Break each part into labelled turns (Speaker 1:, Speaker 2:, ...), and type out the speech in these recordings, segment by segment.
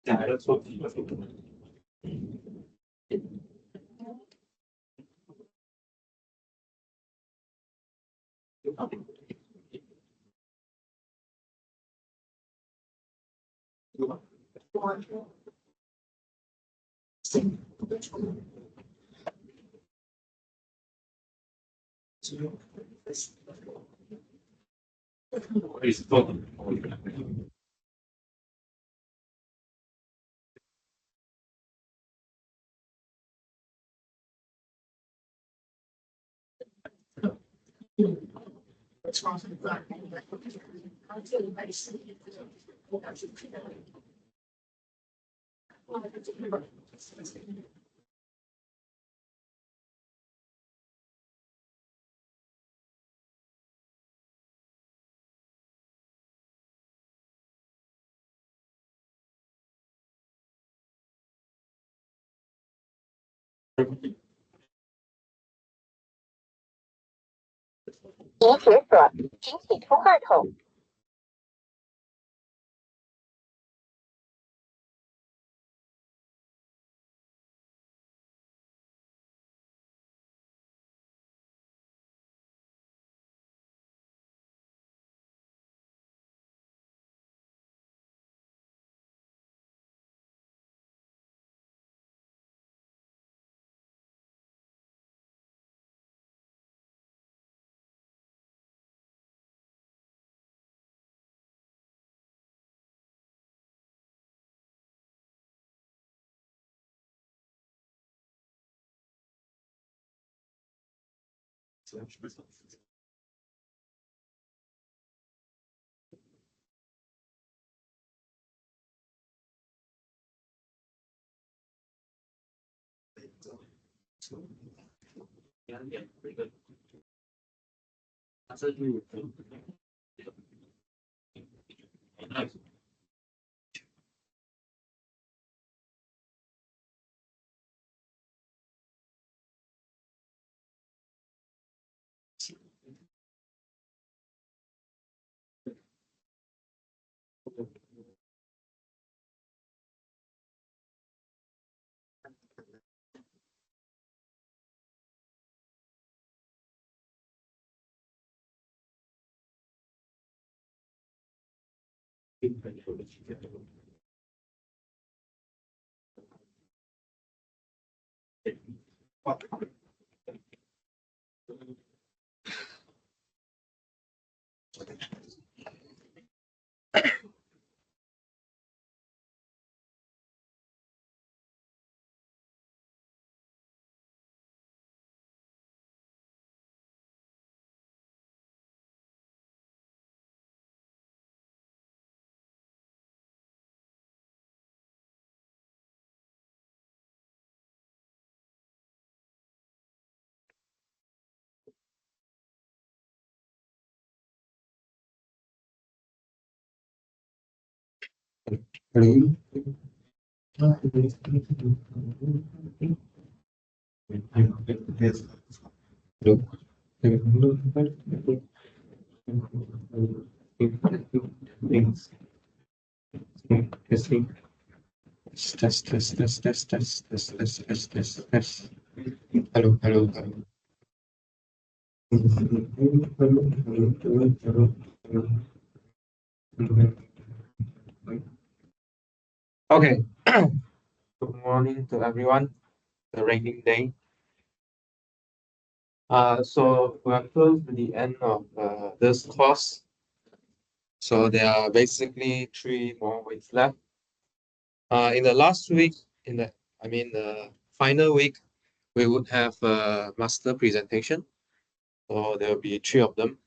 Speaker 1: 已解锁，请启出话筒。Test. Hello. Okay. Good morning to everyone. The raining day. So we're close to the end of this course. So there are basically 3 more weeks left. In the last week, the final week, we would have a master presentation. So there will be 3 of them.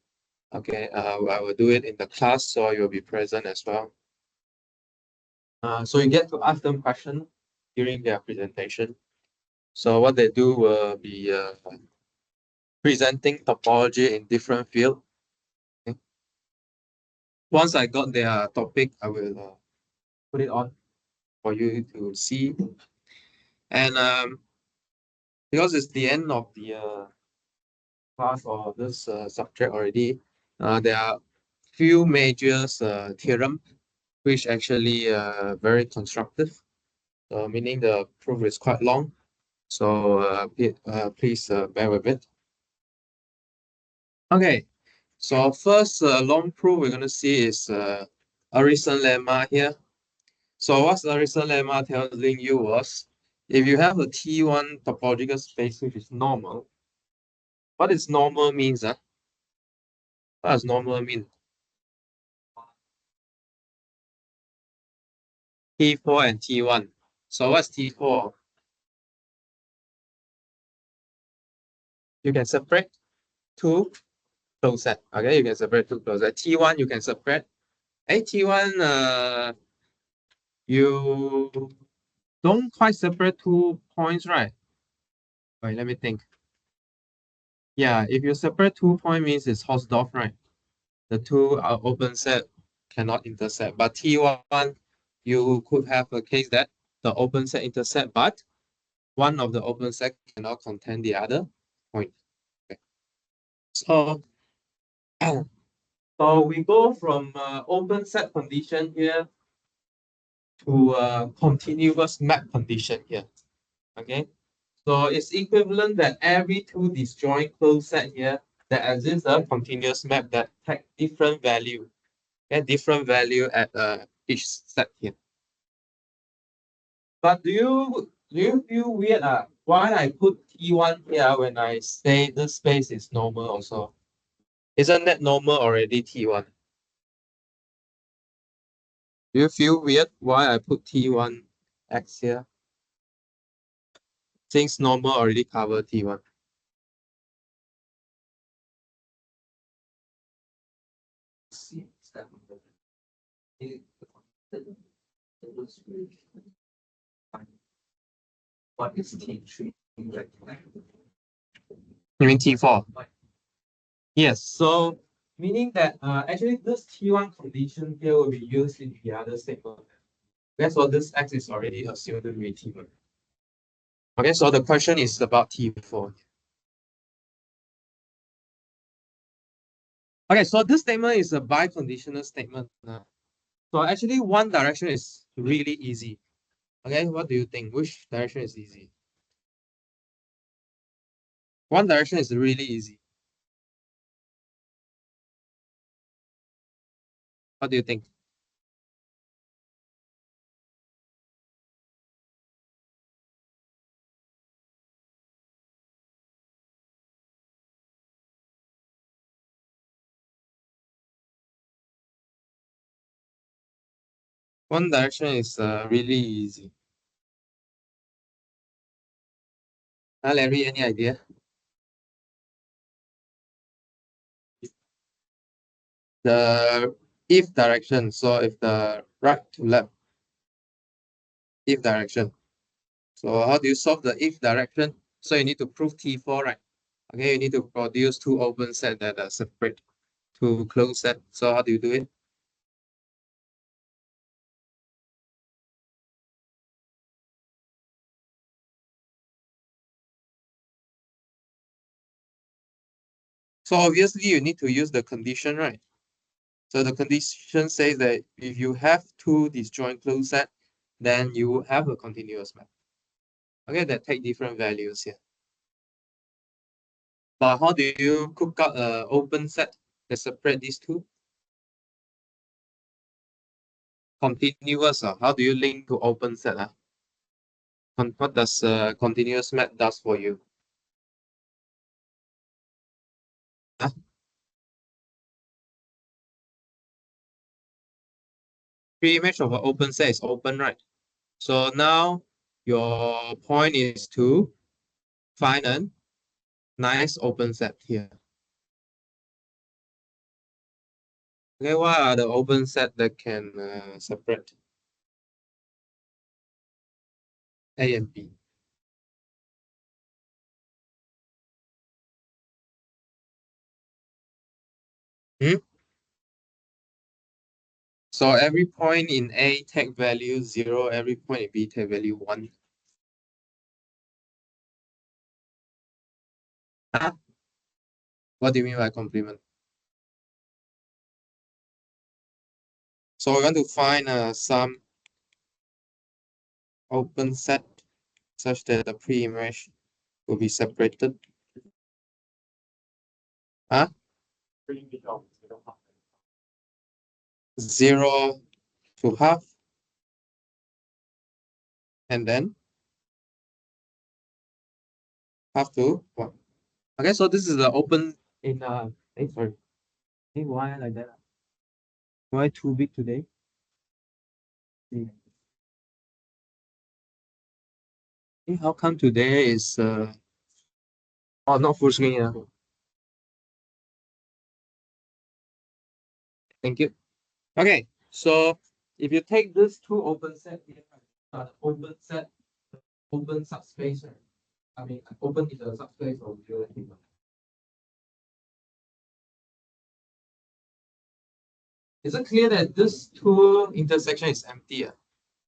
Speaker 1: Okay, I will do it in the class, so you'll be present as well. So you get to ask them questions during their presentation. So what they do will be presenting topology in different fields. Okay. Once I got their topic, I will put it on for you to see. And because it's the end of the class or this subject already, there are few major theorems which actually very constructive. Meaning the proof is quite long. So please bear with it. Okay, so first long proof we're gonna see is Urysohn lemma here. So what's Urysohn lemma telling you was if you have a T1 topological space which is normal, what is normal means? What does normal mean? T4 and T1. So what's T4? You can separate two closed set. Okay, you can separate two closed set. T1 you can separate. T1 you don't quite separate 2 points, right? Wait, let me think. Yeah, if you separate 2 point means it's Hausdorff, right? The two are open set cannot intersect. But T1, you could have a case that the open set intersect, but one of the open set cannot contain the other point. Okay. So, so we go from open set condition here to continuous map condition here. Okay. So it's equivalent that every two disjoint closed set here that exists a continuous map that take different value and different value at each set here. But do you feel weird why I put T1 here when I say this space is normal also? Isn't that normal already T1? Do you feel weird why I put T1 X here? Since normal already cover T1. What is T3? You mean T4? Yes, so meaning that actually this T1 condition here will be used in the other statement. That's what this X is already assumed to be T1. Okay, so the question is about T4. Okay, so this statement is a biconditional statement. So actually one direction is really easy. Okay, what do you think? Which direction is easy? One direction is really easy. What do you think? One direction is really easy. Larry, any idea? The if direction. So if the right to left, if direction. So how do you solve the if direction? So you need to prove T4, right? Okay, you need to produce two open set that are separate, two closed set. So how do you do it? So obviously you need to use the condition, right? So the condition says that if you have two disjoint closed set, then you have a continuous map. Okay, that take different values here. But how do you cook out an open set that separate these two? Continuous. How do you link to open set? What does continuous map does for you? Huh? Pre-image of an open set is open, right? So now your point is to find a nice open set here. Okay, what are the open set that can separate A and B? Hmm? So every point in A take value 0, every point in B take value 1. Huh? What do you mean by complement? So we want to find some open set such that the pre-image will be separated. Huh? 0 to half, and then half to 1. Okay, so this is the open in sorry. Hey, why like that? Why too big today? See. Hey, how come today is oh, not full screen? Thank you. Okay, so if you take this two open set here, open set, open subspace, right? I mean, open is a subspace of unity. Is it clear that this two intersection is empty?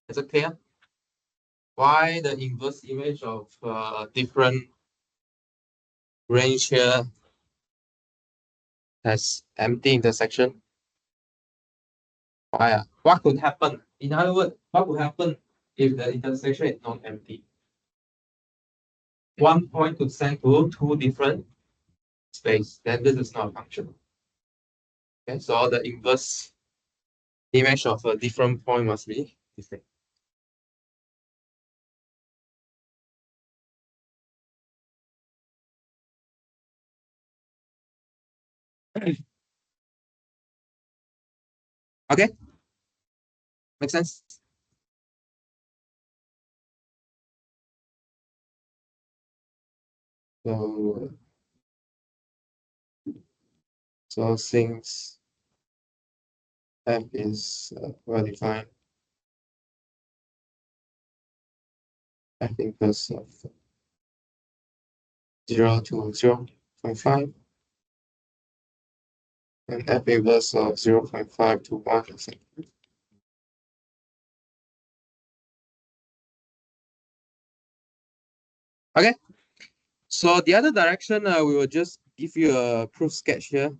Speaker 1: Is it clear? Why the inverse image of different range here has empty intersection? Why? What could happen? In other words, what would happen if the intersection is not empty? One point could send to two different space, then this is not a function. Okay, so the inverse image of a different point must be this thing. Okay, make sense? So, so since f is well defined, f inverse of 0 to 0.5, and f inverse of 0.5 to 1, etc. Okay, so the other direction, we will just give you a proof sketch here,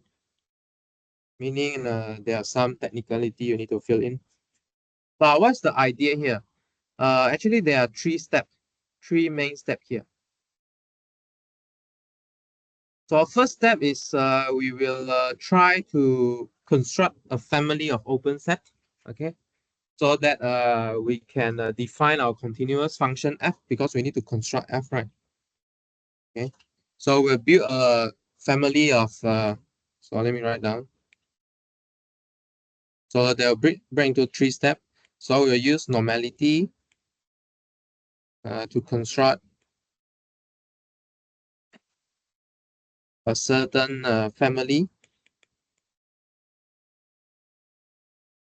Speaker 1: meaning there are some technicality you need to fill in. But what's the idea here? Actually, there are three main steps here. So our first step is we will try to construct a family of open set, okay? So that we can define our continuous function f, because we need to construct f, right? Okay, so we'll build a family of, so let me write down. So they'll break into 3 steps. So we'll use normality to construct a certain family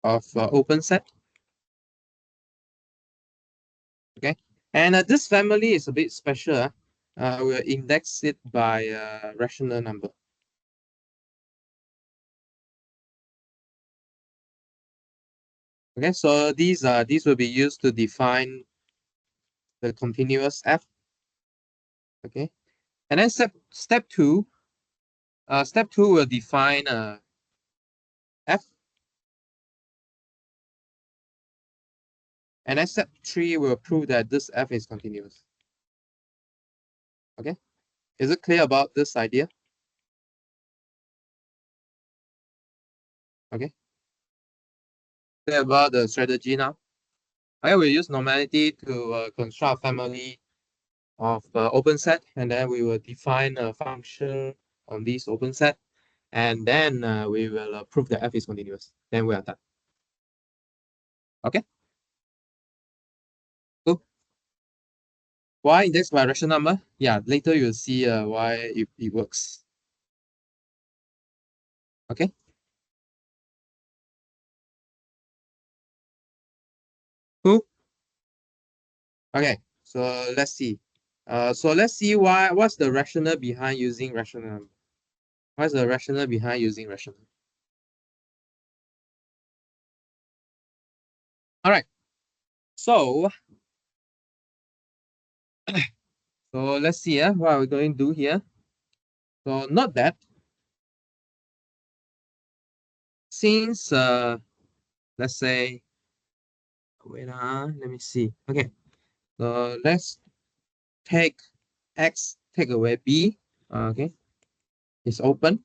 Speaker 1: of open set. Okay, and this family is a bit special. We'll index it by rational number. Okay, so these will be used to define the continuous f. Okay, and then step two will define f, and then step 3 will prove that this f is continuous. Okay, is it clear about this idea? Okay, clear about the strategy now. I will use normality to construct a family of open set, and then we will define a function on this open set, and then we will prove that f is continuous. Then we are done. Okay, cool. Why index by rational number? Yeah, later you'll see why it works. Okay. Cool. Okay, so let's see. Let's see what's the rationale behind using rational number. What's the rationale behind using rational? All right. So let's see what are we going to do here. So not that since let's say, wait, let me see. Okay, so let's take X, take away B. Okay, it's open.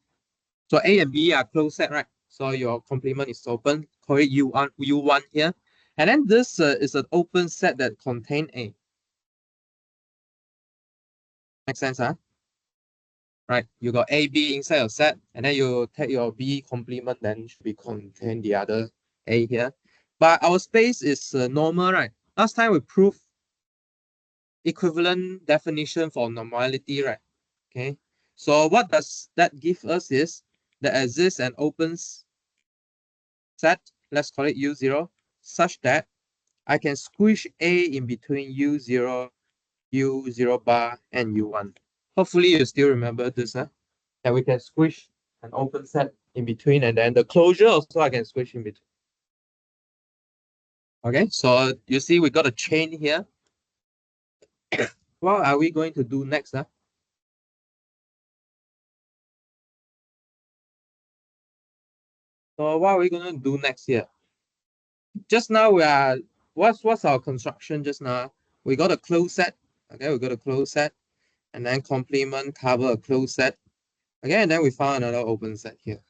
Speaker 1: So A and B are closed set, right? So your complement is open. Call it U1 here. And then this is an open set that contain A. Make sense, huh? Right. You got A, B inside your set, and then you take your B complement, then should be contain the other A here. But our space is normal, right? Last time we proved equivalent definition for normality, right? Okay. So what does that give us is there exists an open set, let's call it U0, such that I can squish A in between U0, U0 bar, and U1. Hopefully you still remember this, huh? And we can squish an open set in between, and then the closure also I can squish in between. Okay, so you see we got a chain here. What are we going to do next? Huh? So what are we going to do next here? Just now we are, what's our construction just now? We got a closed set. Okay, we got a closed set, and then complement cover a closed set. Okay, and then we found another open set here.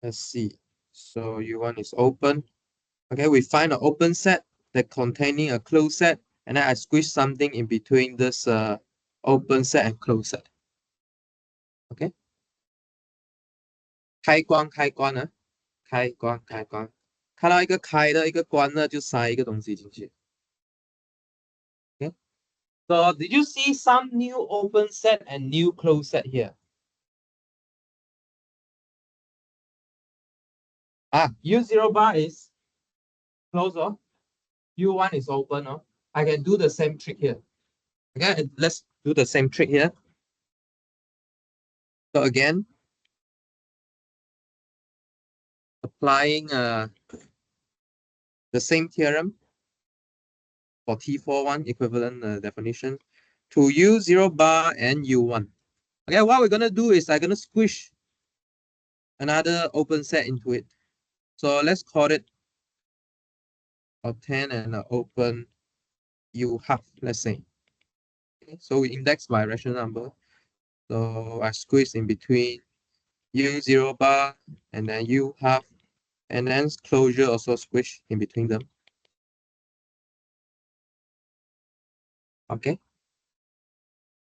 Speaker 1: Let's see. So U1 is open. Okay, we find an open set that containing a closed set, and then I squish something in between this open set and closed set. Okay，开关呢？开关，看到一个开的，一个关的，就塞一个东西进去。Okay. So did you see some new open set and new closed set here? U0 bar is closed, oh. U1 is open, oh. I can do the same trick here. Okay, let's do the same trick here. So again, applying the same theorem for T41 equivalent definition to U0 bar and U1. Okay, what we're gonna do is I'm gonna squish another open set into it. So let's call it obtain an open U half, let's say. Okay, so we index by rational number. So I squeeze in between U0 bar and then U half, and then closure also squish in between them. Okay.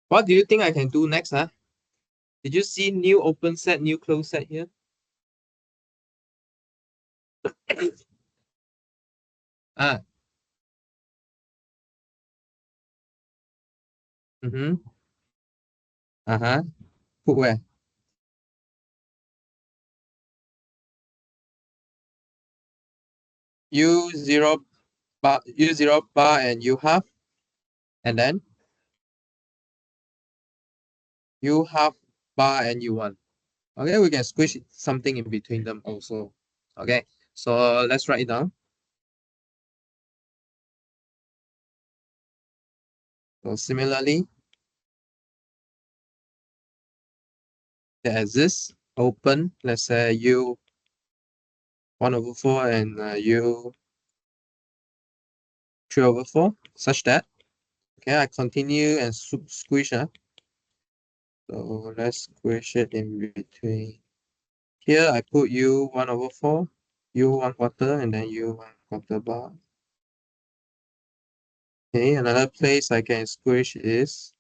Speaker 1: What do you think I can do next, huh? Did you see new open set, new closed set here? Ah, mm-hmm. Uh-huh. Put where? U0 bar and U half, and then U half bar and U1. Okay, we can squish something in between them also. Okay, so let's write it down. So similarly, there exists open, let's say U 1/4 and U 3/4, such that, okay, I continue and squish. So let's squish it in between. Here I put U 1/4, U 1/4, and then U 1/4 bar. Okay, another place I can squish is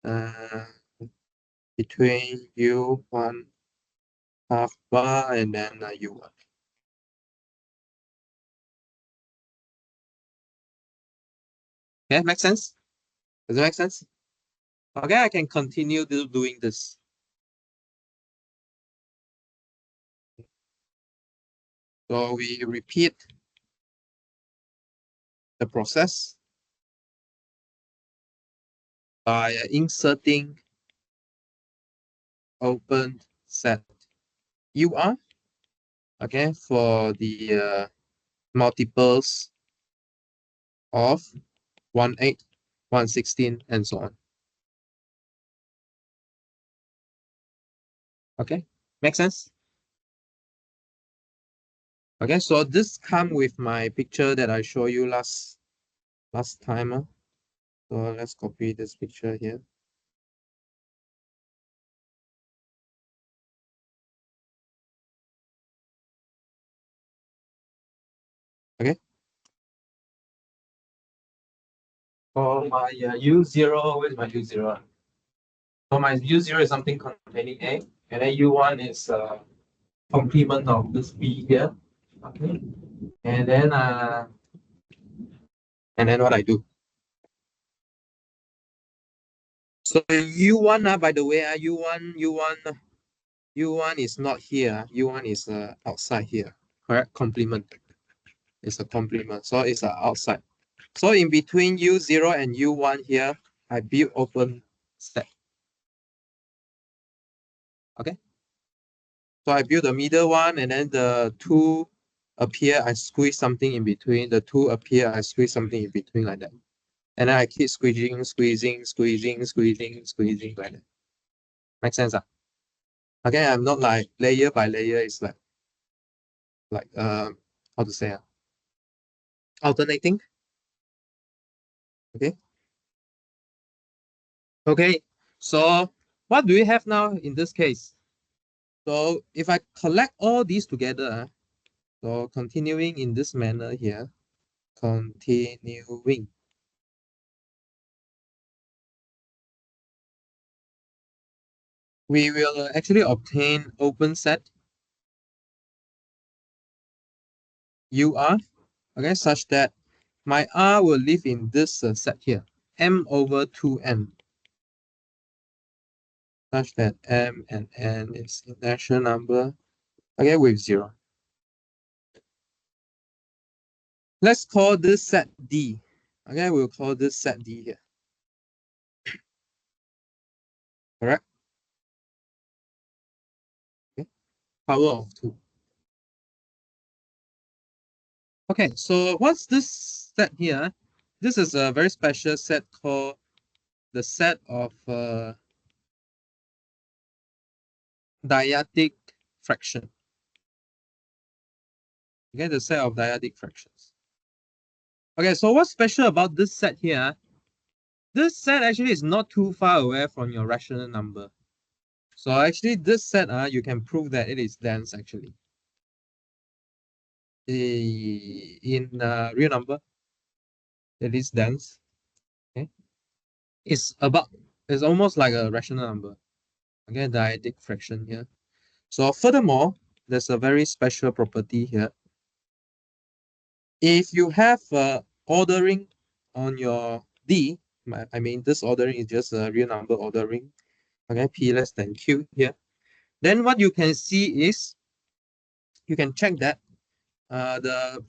Speaker 1: uh, between U1 half bar and then U1. Okay, make sense? Does it make sense? Okay, I can continue doing this. So we repeat the process by inserting open set UR, okay, for the multiples of 1, 8, 1, 16, and so on. Okay, make sense? Okay, so this come with my picture that I show you last time. So let's copy this picture here. Okay. For my U0, where's my U0? So my U0 is something containing A, and then U1 is complement of this B here. Okay. And then what I do. So U1, by the way, U1 is not here. U1 is outside here. Correct? Complement. It's a complement. So it's outside. So in between U0 and U1 here, I build open set. Okay. So I build the middle one, and then the two appear, I squeeze something in between. The two appear, I squeeze something in between like that. And then I keep squeezing like that. Make sense? Okay, I'm not like layer by layer, it's like how to say alternating. Okay. Okay. So what do we have now in this case? So if I collect all these together, so continuing in this manner here, continuing. We will actually obtain open set UR, okay, such that my R will live in this set here, M over 2N, such that M and N is a natural number, okay, with 0. Let's call this set D. Okay, we'll call this set D here. Correct? Okay. Power of 2. Okay, so what's this set here? This is a very special set called the set of dyadic fraction. Okay, the set of dyadic fractions. Okay, so what's special about this set here? This set actually is not too far away from your rational number. So actually this set, you can prove that it is dense actually. In real number, it is dense. Okay, it's almost like a rational number. Okay, dyadic fraction here. So furthermore, there's a very special property here. If you have ordering on your D, I mean this ordering is just a real number ordering. Okay, P less than Q here. Then what you can see is you can check that the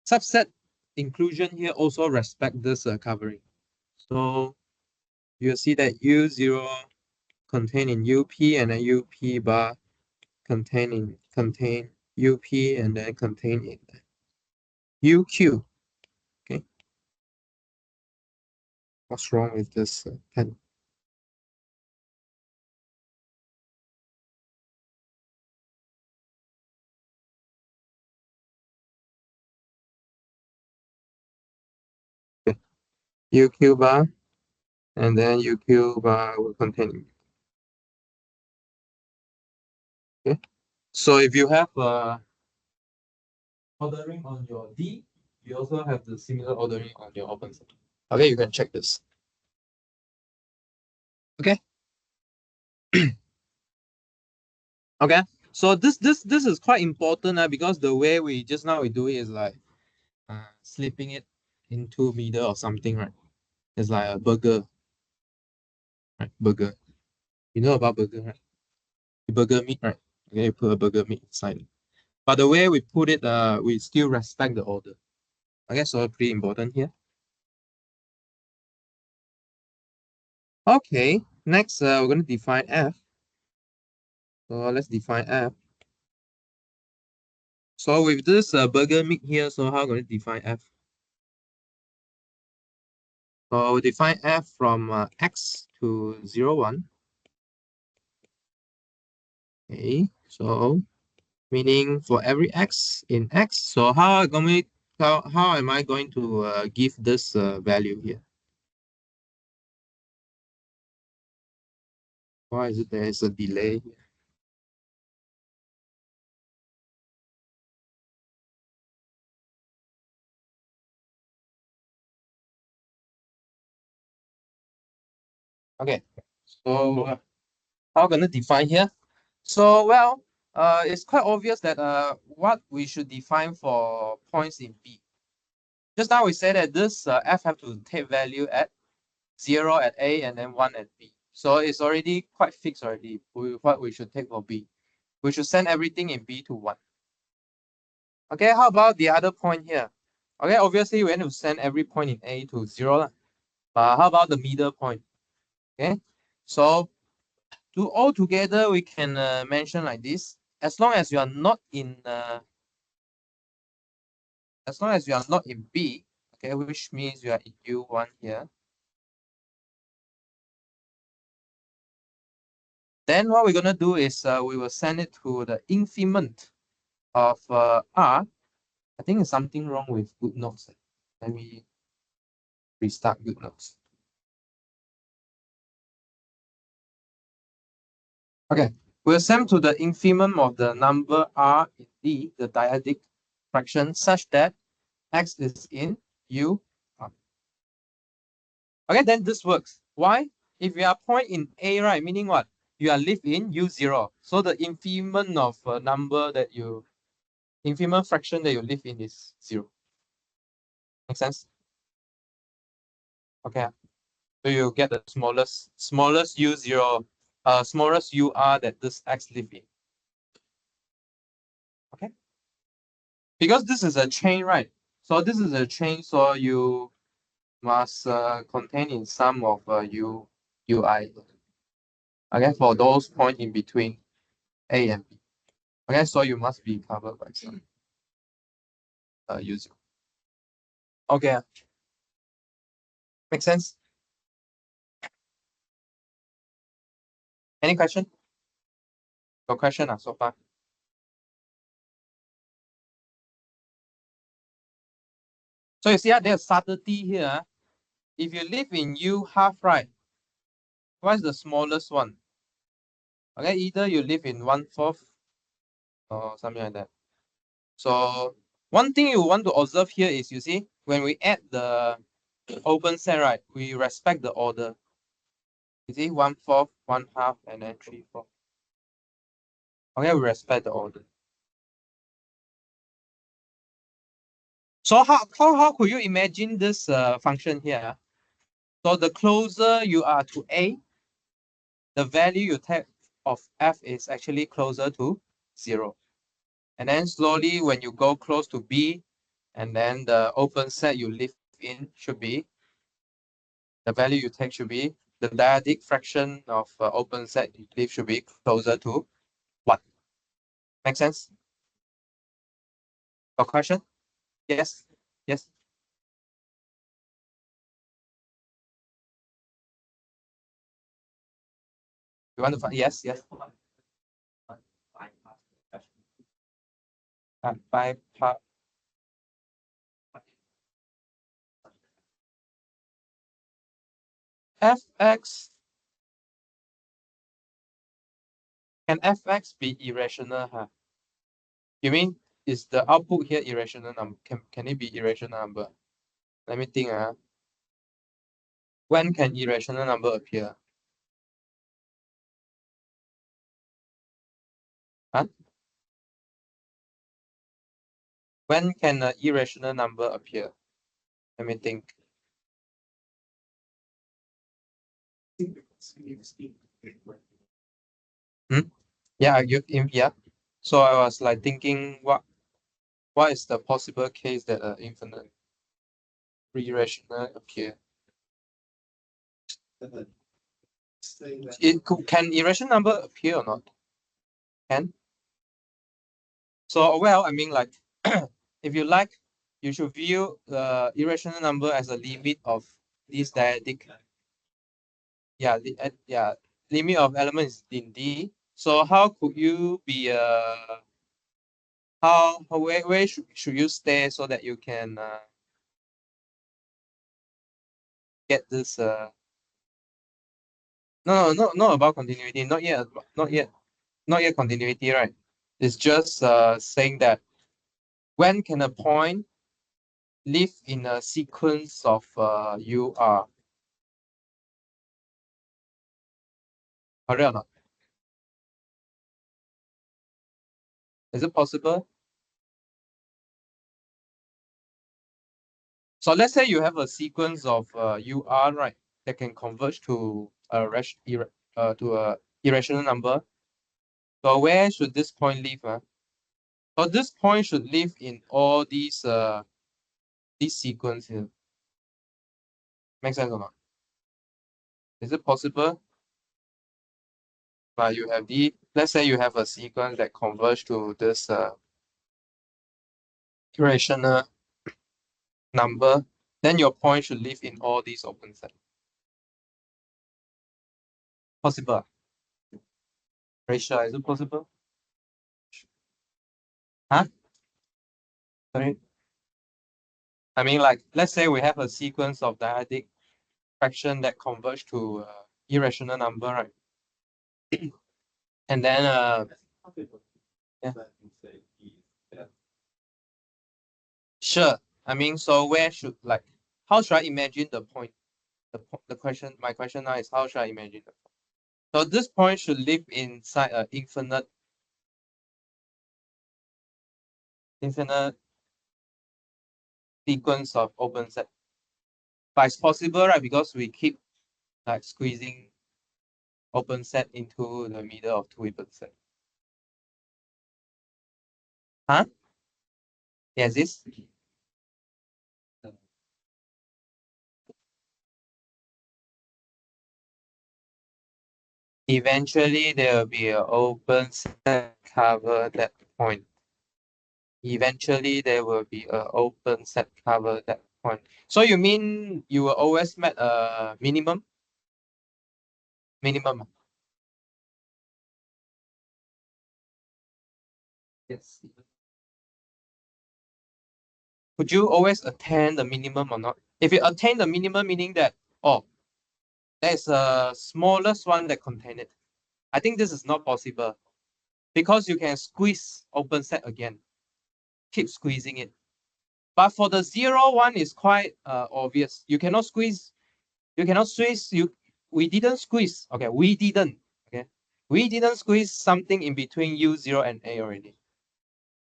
Speaker 1: subset inclusion here also respect this covering. So you'll see that U0 contain in UP, and then UP bar contain UP, and then contain in UQ. Okay, what's wrong with this pen? Okay. UQ bar, and then UQ bar will contain. Okay, so if you have ordering on your D, you also have the similar ordering on your open set. Okay, you can check this. Okay. Okay. So this is quite important because the way we just now we do it is like slipping it into middle or something, right? It's like a burger, right? Burger. You know about burger, right? Burger meat, right? Okay, you put a burger meat inside. But the way we put it, we still respect the order. Okay, so pretty important here. Okay, next we're going to define f. So let's define f. So with this burger meat here, so how are we going to define f? So we define f from x to 0, 1. Okay, so meaning for every x in x. So how am I going to give this value here? Why is it there is a delay? Okay, so how gonna define here? So well, it's quite obvious that what we should define for points in B. Just now we said that this f have to take value at 0 at A and then 1 at B. So it's already quite fixed already with what we should take for B. We should send everything in B to 1. Okay, how about the other point here? Okay, obviously we need to send every point in A to 0 lah. But how about the middle point? Okay, so to all together we can mention like this: as long as you are not in B, okay, which means you are in U1 here. Then what we're gonna do is we will send it to the increment of R. I think there's something wrong with GoodNotes. Let me restart GoodNotes. Okay, we'll send to the increment of the number R in D, the dyadic fraction, such that X is in U. Okay, then this works. Why? If you are point in A, right, meaning what? You are live in U0. So the increment of a number that you, increment fraction that you live in is 0. Make sense? Okay. So you get the smallest U0, smallest UR that this X live in. Okay. Because this is a chain, right? So this is a chain, so you must contain in some of UI. Okay, for those point in between A and B. Okay, so you must be covered by some user. Okay, make sense? Any question? No question so far? So you see there's subtlety here. If you live in U half, right, what's the smallest one? Okay, either you live in 1/4 or something like that. So one thing you want to observe here is, you see, when we add the open set, right, we respect the order. You see, 1/4, 1/2, and then 3/4. Okay, we respect the order. So how could you imagine this function here? So the closer you are to A, the value you take of f is actually closer to 0. And then slowly when you go close to B, and then the open set you live in should be, the value you take should be, the dyadic fraction of open set you live should be closer to 1. Make sense? Got question? Yes? Yes? You want to find? Yes? Yes? By part. Fx, can Fx be irrational? Huh? You mean, is the output here irrational number? Can it be irrational number? Let me think. When can irrational number appear? Huh? When can an irrational number appear? Let me think. Hmm? Yeah, yeah. So I was like thinking, what is the possible case that infinite irrational appear? Can irrational number appear or not? Can. So well, I mean, like, if you like, you should view the irrational number as a limit of this dyadic. Yeah, limit of elements in D. So how could you be where should you stay so that you can get this not about continuity, not yet continuity, right? It's just saying that when can a point live in a sequence of UR? Correct or not? Is it possible? So let's say you have a sequence of UR, right, that can converge to a irrational number. So where should this point live? So this point should live in all these sequence here. Make sense or not? Is it possible? But you have let's say you have a sequence that converge to this irrational number, then your point should live in all these open sets. Possible? Ratio, is it possible? Huh? Sorry. I mean, like, let's say we have a sequence of dyadic fraction that converge to irrational number, right? And then yeah. Sure. I mean, so where should how should I imagine the point? The question, my question now is how should I imagine the point? So this point should live inside an infinite sequence of open set. But it's possible, right? Because we keep like squeezing open set into the middle of two open set. Huh? Yes, this. Eventually, there will be an open set cover that point. Eventually, there will be an open set cover that point. So you mean you will always met a minimum? Minimum. Yes. Could you always attain the minimum or not? If you attain the minimum, meaning that, oh, there's a smallest one that contain it. I think this is not possible because you can squeeze open set again. Keep squeezing it. But for the 0 one, is quite obvious. You cannot squeeze. You cannot squeeze. We didn't squeeze. Okay, we didn't. Okay, we didn't squeeze something in between U0 and A already.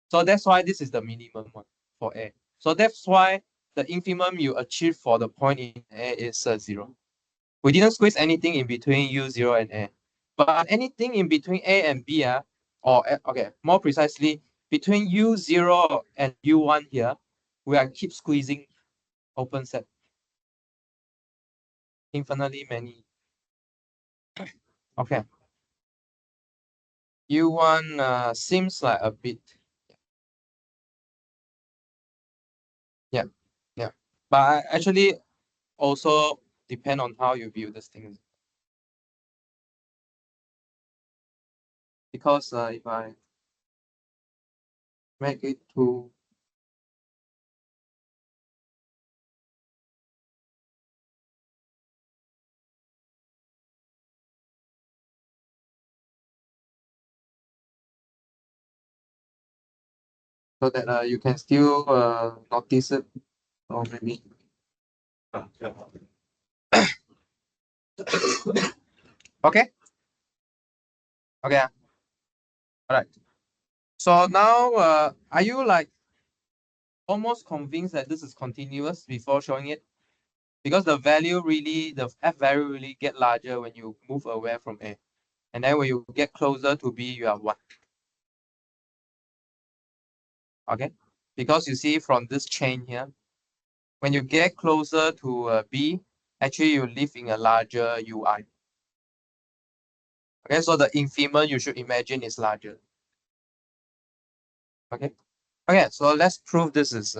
Speaker 1: So that's why this is the minimum one for A. So that's why the infimum you achieve for the point in A is 0. We didn't squeeze anything in between U0 and A. But anything in between A and B, okay, more precisely, between U0 and U1 here, we are keep squeezing open set. Infinitely many. Okay. U1 seems like a bit. Yeah. Yeah. But I actually also depend on how you view this thing. Because if I make it to so that you can still notice it, or maybe okay. Okay. All right. So now are you like almost convinced that this is continuous before showing it? Because the f value really get larger when you move away from A. And then when you get closer to B, you are 1. Okay? Because you see from this chain here, when you get closer to B, actually you live in a larger UI. Okay, so the infimum you should imagine is larger. Okay? Okay, so let's prove this is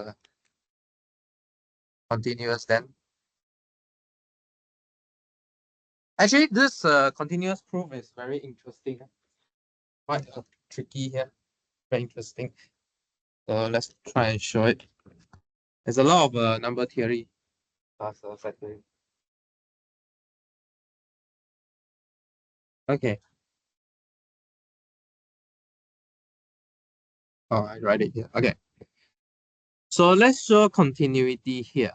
Speaker 1: continuous then. Actually, this continuous proof is very interesting. quite tricky here, very interesting. So let's try and show it. There's a lot of number theory plus factoring. Okay. Oh, I write it here. Okay. So let's show continuity here.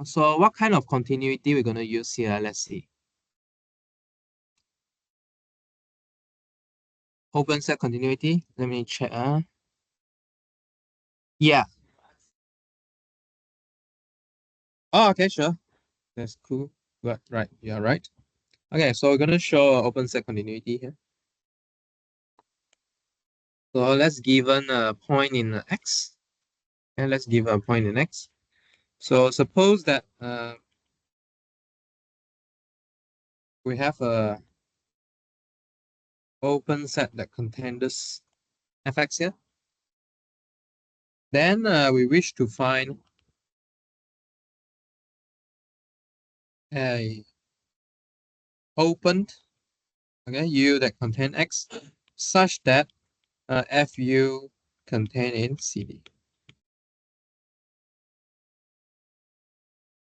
Speaker 1: So what kind of continuity we're gonna use here? Let's see. Open set continuity. Let me check. Yeah. Oh, okay, sure. That's cool. But right, you're right. Okay, so we're gonna show open set continuity here. So let's given a point in x, and let's give a point in x. So suppose that we have a open set that contains this fx here. Then we wish to find a opened u that contain x such that fu contain in CD.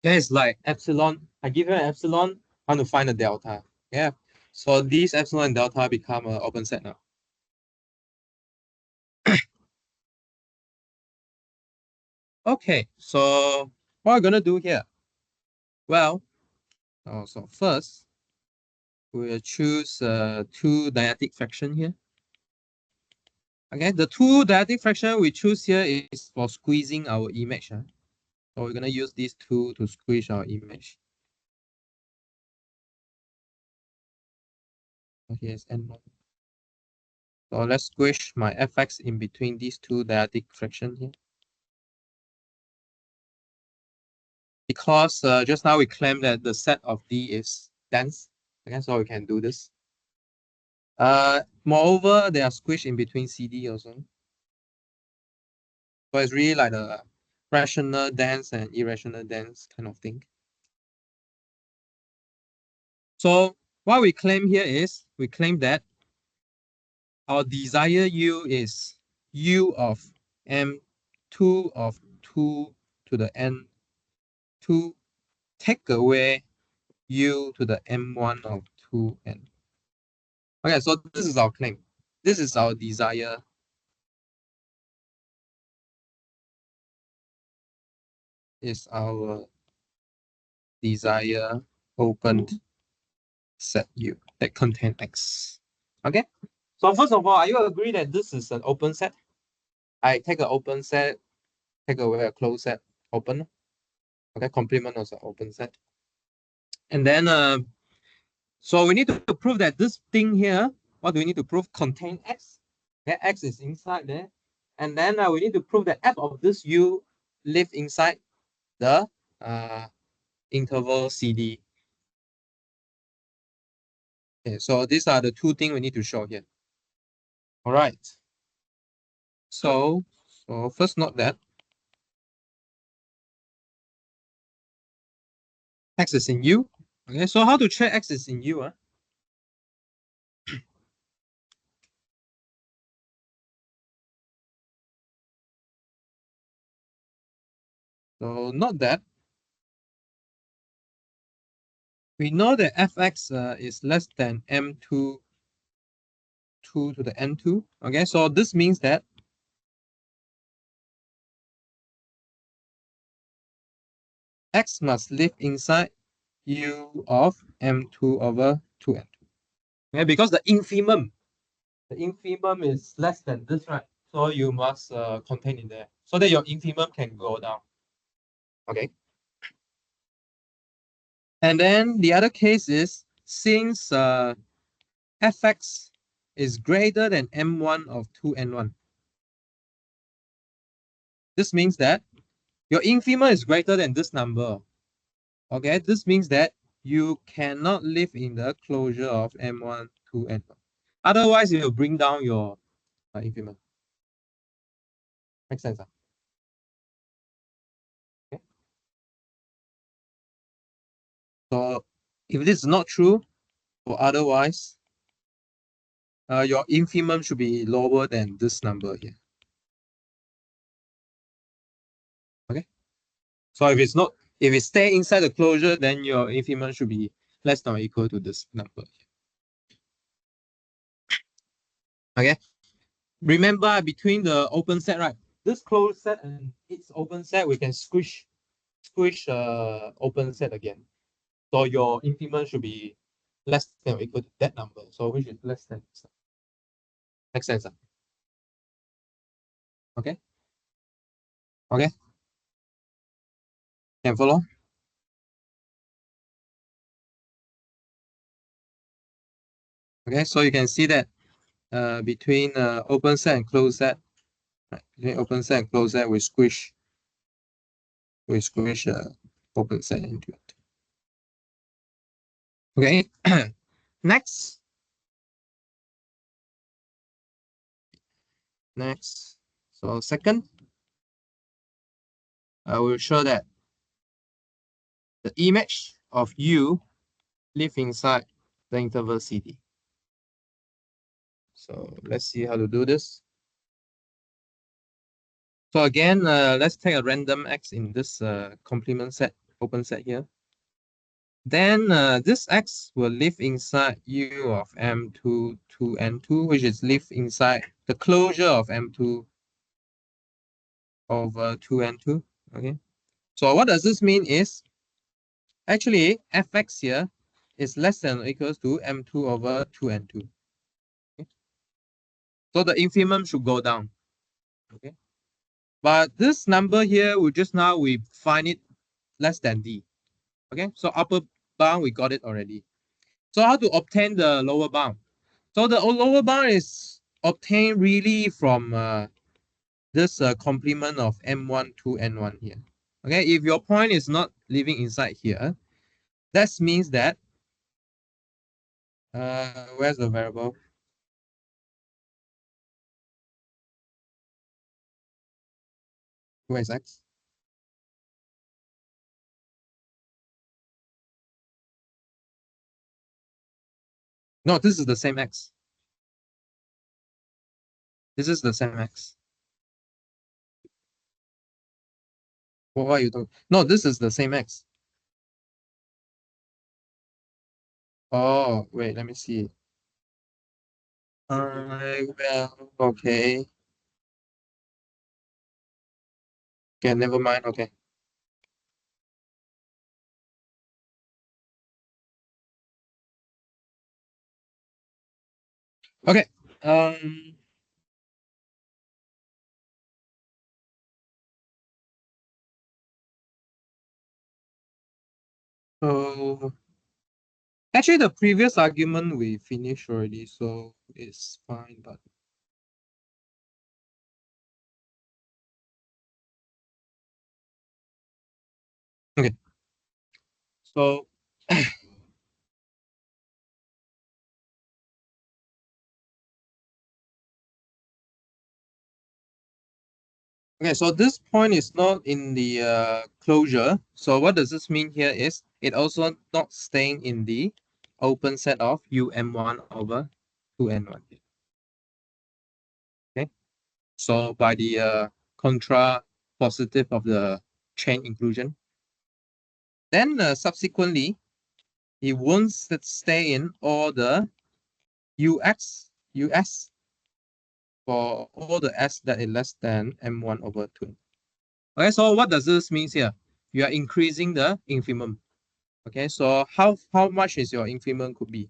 Speaker 1: Yeah, it's like epsilon. I give you an epsilon, I want to find a delta. Yeah. So these epsilon and delta become an open set now. Okay, so what we're gonna do here? Well, so first we'll choose two dyadic fraction here. Okay, the two dyadic fraction we choose here is for squeezing our image. So we're gonna use these two to squeeze our image. So here's n1. So let's squish my fx in between these two dyadic fraction here. Because just now we claimed that the set of D is dense. Okay, so we can do this. Moreover, they are squished in between CD also. So it's really like a rational dense and irrational dense kind of thing. So what we claim here is we claim that our desired U is U of M2 of 2 to the N2 take away U to the M1 of 2N. Okay, so this is our claim. This is our desire. Is our desire opened set U that contain X. Okay. So first of all, are you agree that this is an open set? I take an open set, take away a closed set, open. Okay, complement also open set. And then so we need to prove that this thing here, what do we need to prove? Contain X. Okay, X is inside there. And then we need to prove that f of this U live inside the interval CD. Okay, so these are the two things we need to show here. All right. So first note that X is in U. Okay, so how to check X is in U? So note that we know that fx is less than m2 2 to the n2. Okay, so this means that x must live inside u of m2 over 2n2. Okay, because the infimum is less than this, right? So you must contain in there so that your infimum can go down. Okay. And then the other case is since fx is greater than m1 of 2n1. This means that your infimum is greater than this number. Okay, this means that you cannot live in the closure of M1 to N1. Otherwise, it will bring down your infimum. Make sense? Okay. So if this is not true, or otherwise, your infimum should be lower than this number here. Okay. So if it stay inside the closure, then your infimum should be less than or equal to this number. Okay. Remember between the open set, right? This closed set and its open set, we can squish open set again. So your infimum should be less than or equal to that number. So which is less than. Makes sense. Okay. Okay. Can follow? Okay. So you can see that between open set and closed set, right? Between open set and closed set, we squish open set into it. Okay. Next. Next. So second, I will show that the image of U live inside the interval CD. So let's see how to do this. So again, let's take a random X in this complement set, open set here. Then this X will live inside U of M2 to N2, which is live inside the closure of M2 over 2N2. Okay. So what does this mean is actually Fx here is less than or equals to M2 over 2N2. Okay. So the infimum should go down. Okay. But this number here, we find it less than D. Okay. So upper bound, we got it already. So how to obtain the lower bound? So the lower bound is obtained really from this complement of M1 to N1 here. Okay, if your point is not living inside here, that means that where's the variable? Where's X? No, this is the same X. This is the same X. What are you doing? No, this is the same X. Oh, wait, let me see. Well, okay. Okay, never mind. Okay. Okay. Um. So actually, the previous argument we finished already, so it's fine. But okay. So okay, so this point is not in the closure. So what does this mean here is it also not staying in the open set of UM1 over 2N1. Okay. So by the contra positive of the chain inclusion, then subsequently it won't stay in all the US for all the S that is less than M1 over 2. Okay, so what does this mean here? You are increasing the infimum. Okay, so how much is your infimum could be?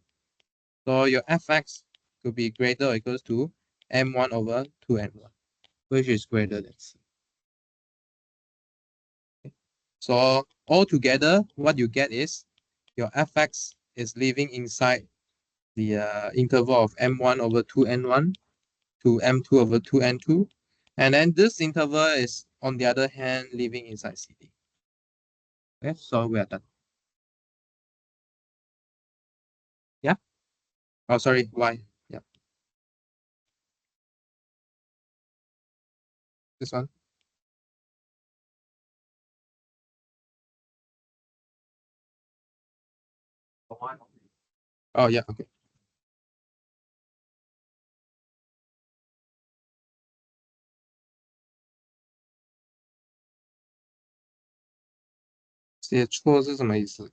Speaker 1: So your Fx could be greater or equals to M1 over 2N1, which is greater than C. Okay. So altogether, what you get is your Fx is living inside the interval of M1 over 2N1 to M2 over 2N2. And then this interval is, on the other hand, living inside CD. Okay, so we are done. Yeah. Oh, sorry. Why? Yeah. This one. Oh, yeah. Okay. 写错是什么意思？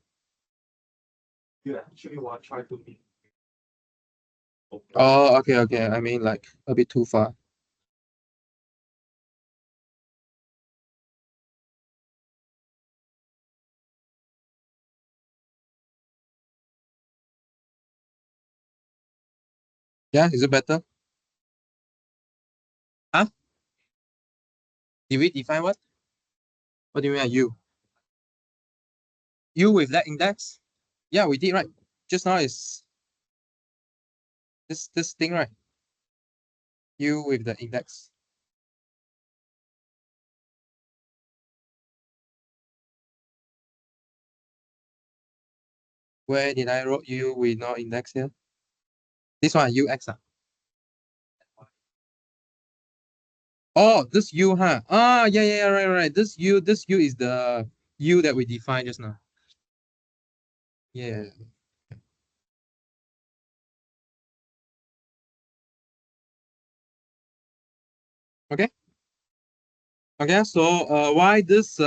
Speaker 2: You actually want to try to be.
Speaker 1: Oh, okay, okay. I mean, like a bit too far. Yeah, is it better? Huh? Did we define what? What do you mean by U? U with that index? Yeah, we did, right? Just now is this thing, right? U with the index. Where did I wrote U with no index here? This one, UX. Oh, this U, huh? Ah, yeah, yeah, yeah, right, right. This U is the U that we defined just now. Yeah. Okay. Okay. So why this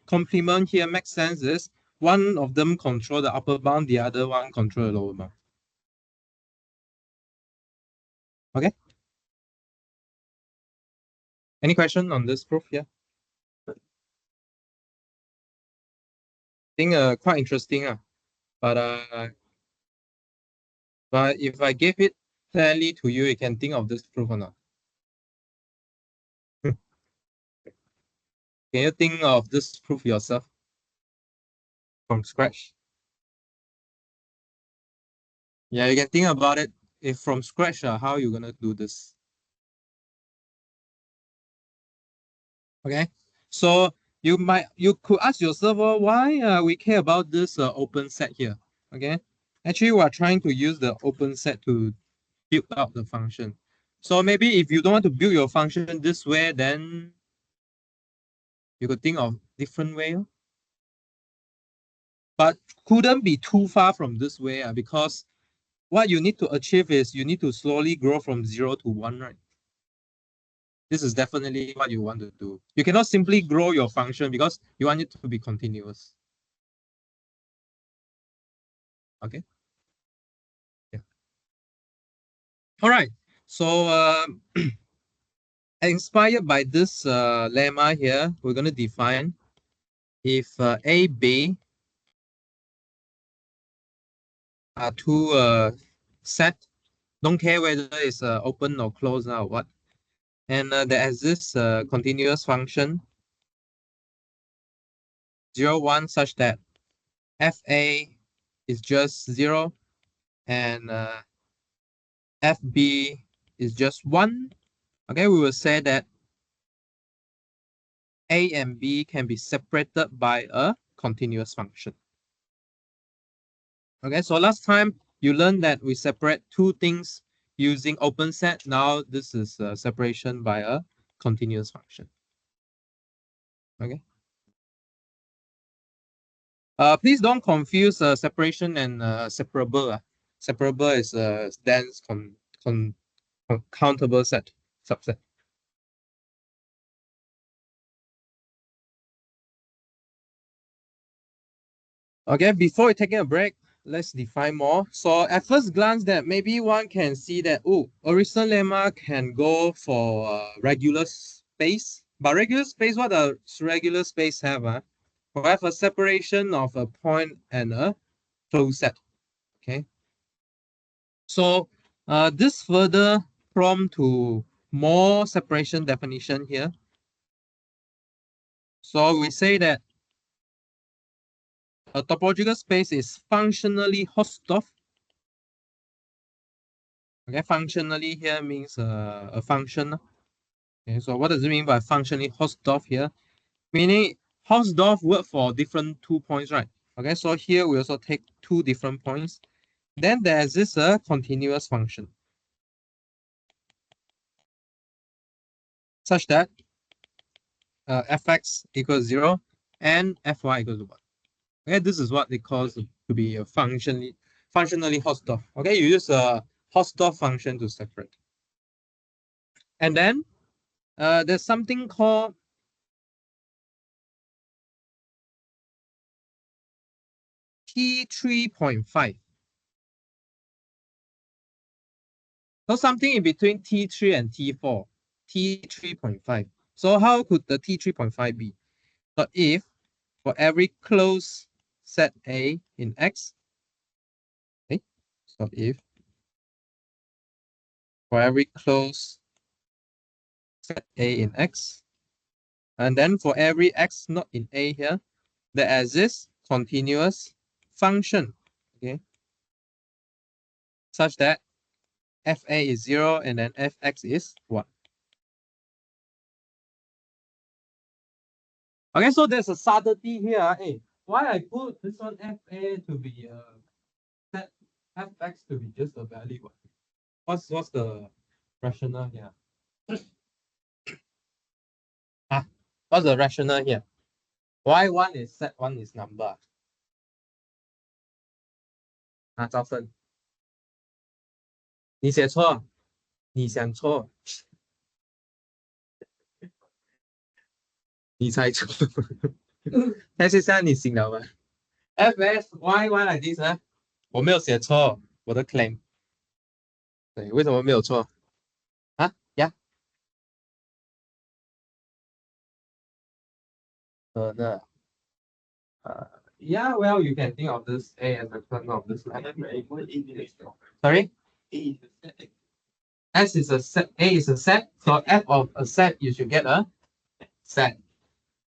Speaker 1: complement here makes sense is one of them control the upper bound, the other one control the lower bound. Okay. Any question on this proof? Yeah. I think quite interesting. But if I give it clearly to you, you can think of this proof or not? Can you think of this proof yourself from scratch? Yeah, you can think about it if from scratch, how you gonna do this? Okay, so you could ask yourself, why we care about this open set here? Okay, actually we are trying to use the open set to build out the function. So maybe if you don't want to build your function this way, then you could think of different way. But couldn't be too far from this way because what you need to achieve is you need to slowly grow from 0 to 1, right? This is definitely what you want to do. You cannot simply grow your function because you want it to be continuous. Okay. Yeah. All right. So inspired by this lemma here, we're going to define if A, B are two set, don't care whether it's open or closed or what. And there exists a continuous function 0, 1 such that FA is just 0 and FB is just 1. Okay, we will say that A and B can be separated by a continuous function. Okay, so last time you learned that we separate two things using open set. Now this is a separation by a continuous function. Okay. Please don't confuse separation and separable. Separable is a dense countable set subset. Okay, before taking a break, let's define more. So at first glance that maybe one can see that, oh, Urysohn lemma can go for regular space. But regular space, what does regular space have? We have a separation of a point and a closed set. Okay. So this further prompt to more separation definition here. So we say that a topological space is functionally Hausdorff. Okay, functionally here means a function. Okay, so what does it mean by functionally Hausdorff here? Meaning Hausdorff work for different 2 points, right? Okay, so here we also take 2 different points. Then there's this continuous function such that fx equals 0 and fy equals 1. Okay, this is what they call to be a functionally Hausdorff. Okay, you use a Hausdorff function to separate. And then there's something called T3.5. So something in between T3 and T4, T3.5. So how could the T3.5 be? So if for every closed set A in X, okay, so if for every closed set A in X, and then for every X not in A here, there exists continuous function, okay, such that FA is 0 and then Fx is 1. Okay, so there's a subtlety here. Hey, why I put this one FA to be set Fx to be just a value? What's the rationale here? Ah, what's the rationale here? Why one is set, one is number? Ah, 赵生，你写错，你想错，你猜错。但是现在你醒了吗？FS why like this 呢？我没有写错，我的 claim。对，为什么没有错？啊呀，那yeah, well, you can think of this A as a kernel of this line. Sorry? S is a set, A is a set, so F of a set, you should get a set.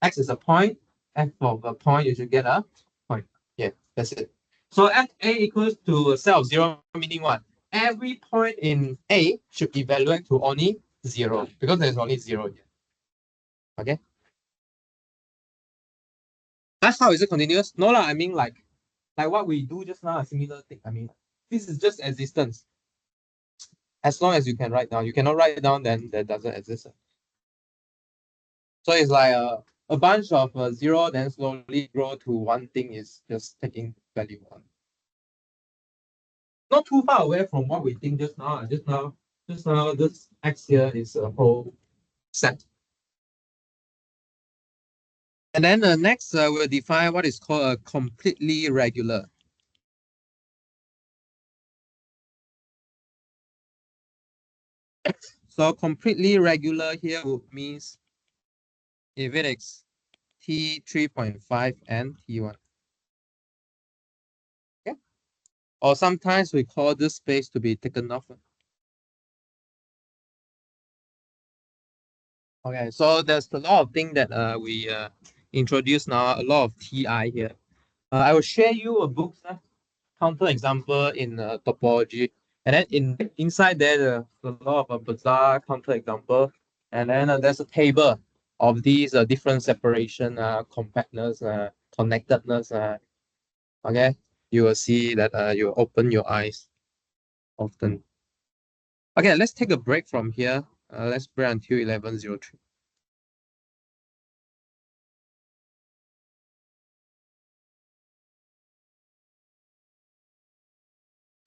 Speaker 1: X is a point, F of a point, you should get a point. Yeah, that's it. So F A equals to a set of 0, meaning what? Every point in A should evaluate to only 0, because there's only 0 here. Okay? That's how is it continuous? No lah, I mean like what we do just now, a similar thing. I mean, this is just existence. As long as you can write down. You cannot write down, then that doesn't exist. So it's like a bunch of 0, then slowly grow to one thing is just taking value 1. Not too far away from what we think just now. Just now, this X here is a whole set. And then next, we'll define what is called a completely regular. So completely regular here means if it is T3.5 and T1. Okay. Or sometimes we call this space to be taken off. Okay, so there's a lot of things that we introduce now, a lot of TI here. I will share you a book, counter example in topology, and then inside there there's a lot of bizarre counter example, and then there's a table of these different separation, compactness, connectedness. Okay, you will see that you open your eyes often. Okay, let's take a break from here. Let's break until 11:03.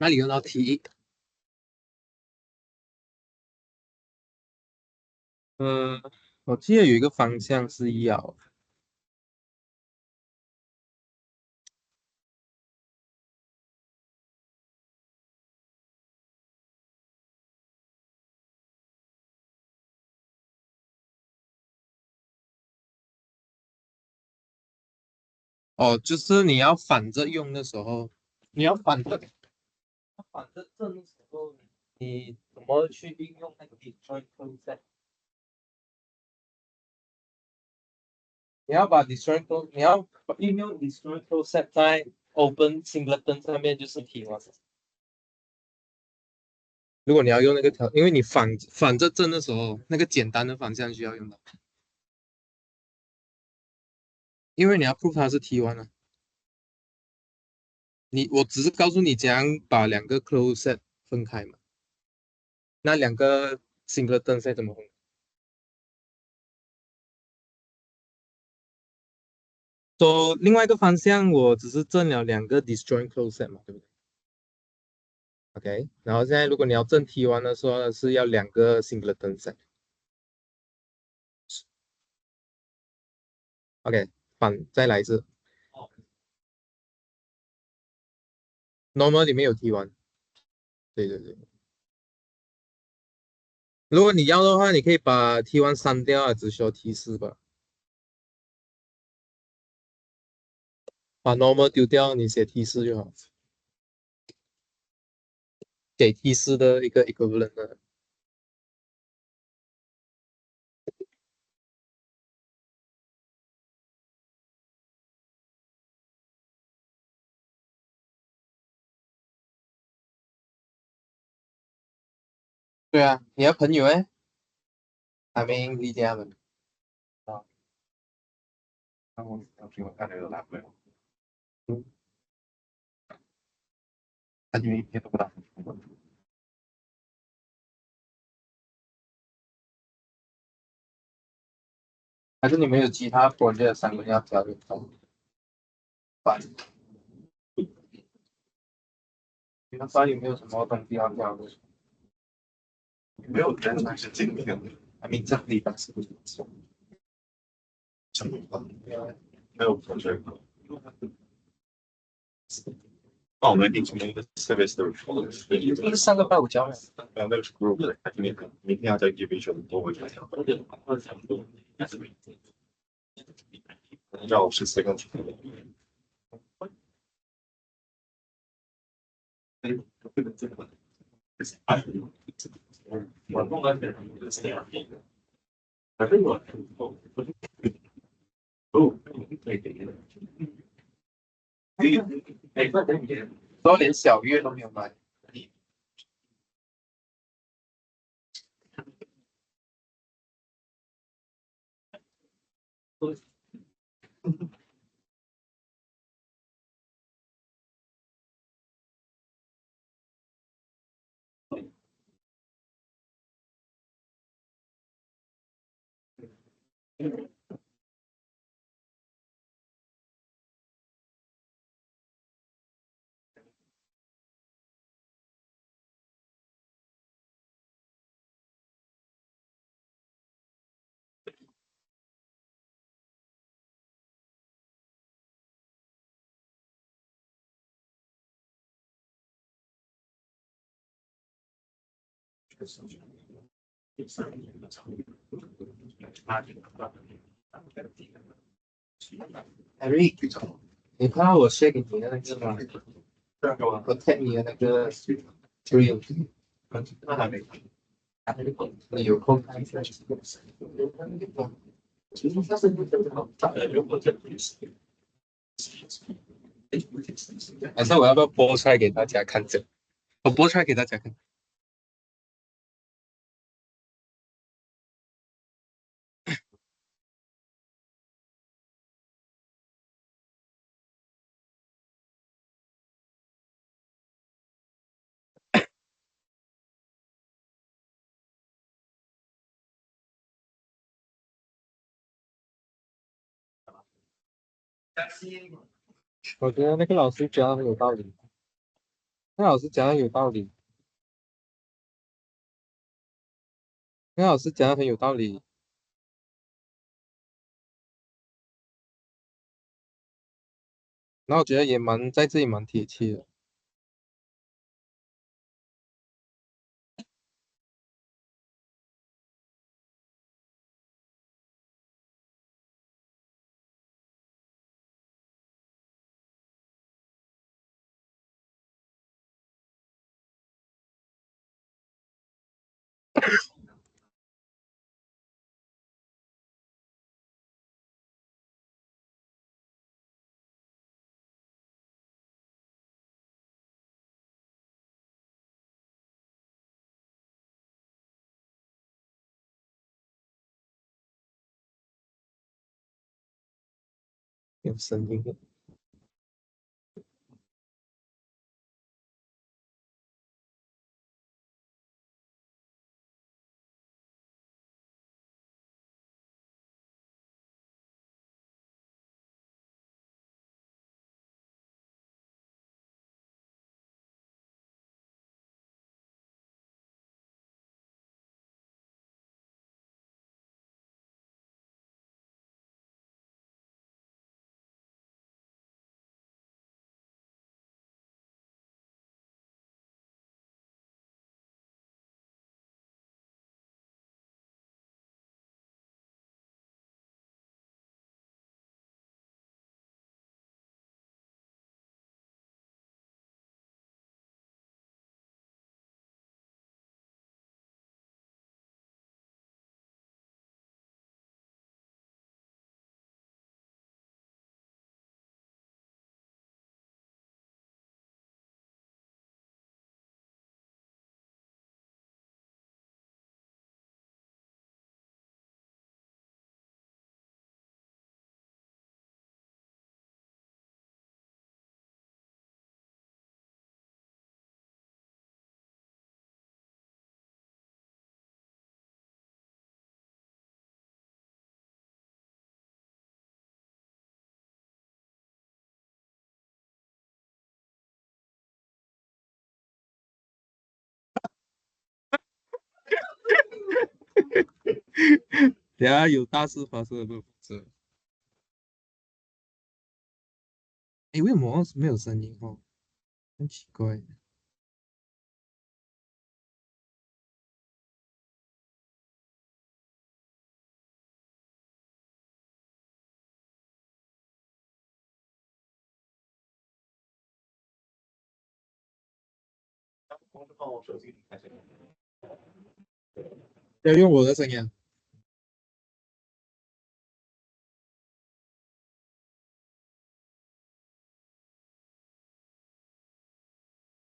Speaker 1: 那里用到 T1。我记得有一个方向是要哦，就是你要反着用的时候，你要反着正的时候，你怎么去运用那个 destroy concept？你要把 destroy close，你要运用 destroy concept 在 open singleton 上面就是题嘛。如果你要用那个条，因为你反着正的时候，那个简单的方向需要用到，因为你要 prove 它是 T1 啊。我只是告诉你怎样把两个 close set 分开嘛，那两个 singleton set 怎么分？so, 另外一个方向，我只是正了两个 disjoint close set 嘛，对不对？OK，然后现在如果你要正 T1 的时候是要两个 singleton set。OK，再来一次。normal 里面有 T1，对对对。如果你要的话，你可以把 T1 删掉啊，只需要 T4吧。把 normal 丢掉，你写 T4就好，给 T4的一个 equivalent 的。对啊，你的朋友哎，还没理解他们。啊，
Speaker 2: 那我听我看那个男朋友，
Speaker 1: 嗯，
Speaker 2: 他因为一天都不打，
Speaker 1: 还是你们有其他 project 3个要交流到？班，你们班有没有什么东西要交流？
Speaker 2: 没有人才是今天的，I
Speaker 1: mean 这里吧，是不是？
Speaker 2: 成功没有同学。那我们定成一个 service 的 report，
Speaker 1: 不是上个拜五交的。
Speaker 2: 那个 group 的，明天要在 division 多会讲，要是这个。我弄了点这样，反正我哦，
Speaker 1: 都连小月都没有买。Eric，你看到我 share 给你的那个吗？我 tag 你的那个 screen，
Speaker 2: 那还没。
Speaker 1: 你有空看一下。还是我要不要播出来给大家看着？我播出来给大家看。我觉得那个老师讲的很有道理，那老师讲的有道理，那老师讲的很有道理。然后我觉得也蛮在这里蛮贴切的。有声音的。等下有大事发生的不负责。诶，为什么没有声音哦？很奇怪。
Speaker 2: 我就放我手机里开始。
Speaker 1: 要用我的声音啊，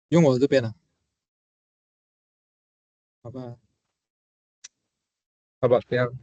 Speaker 1: 用我这边的，好吧？好吧，这样。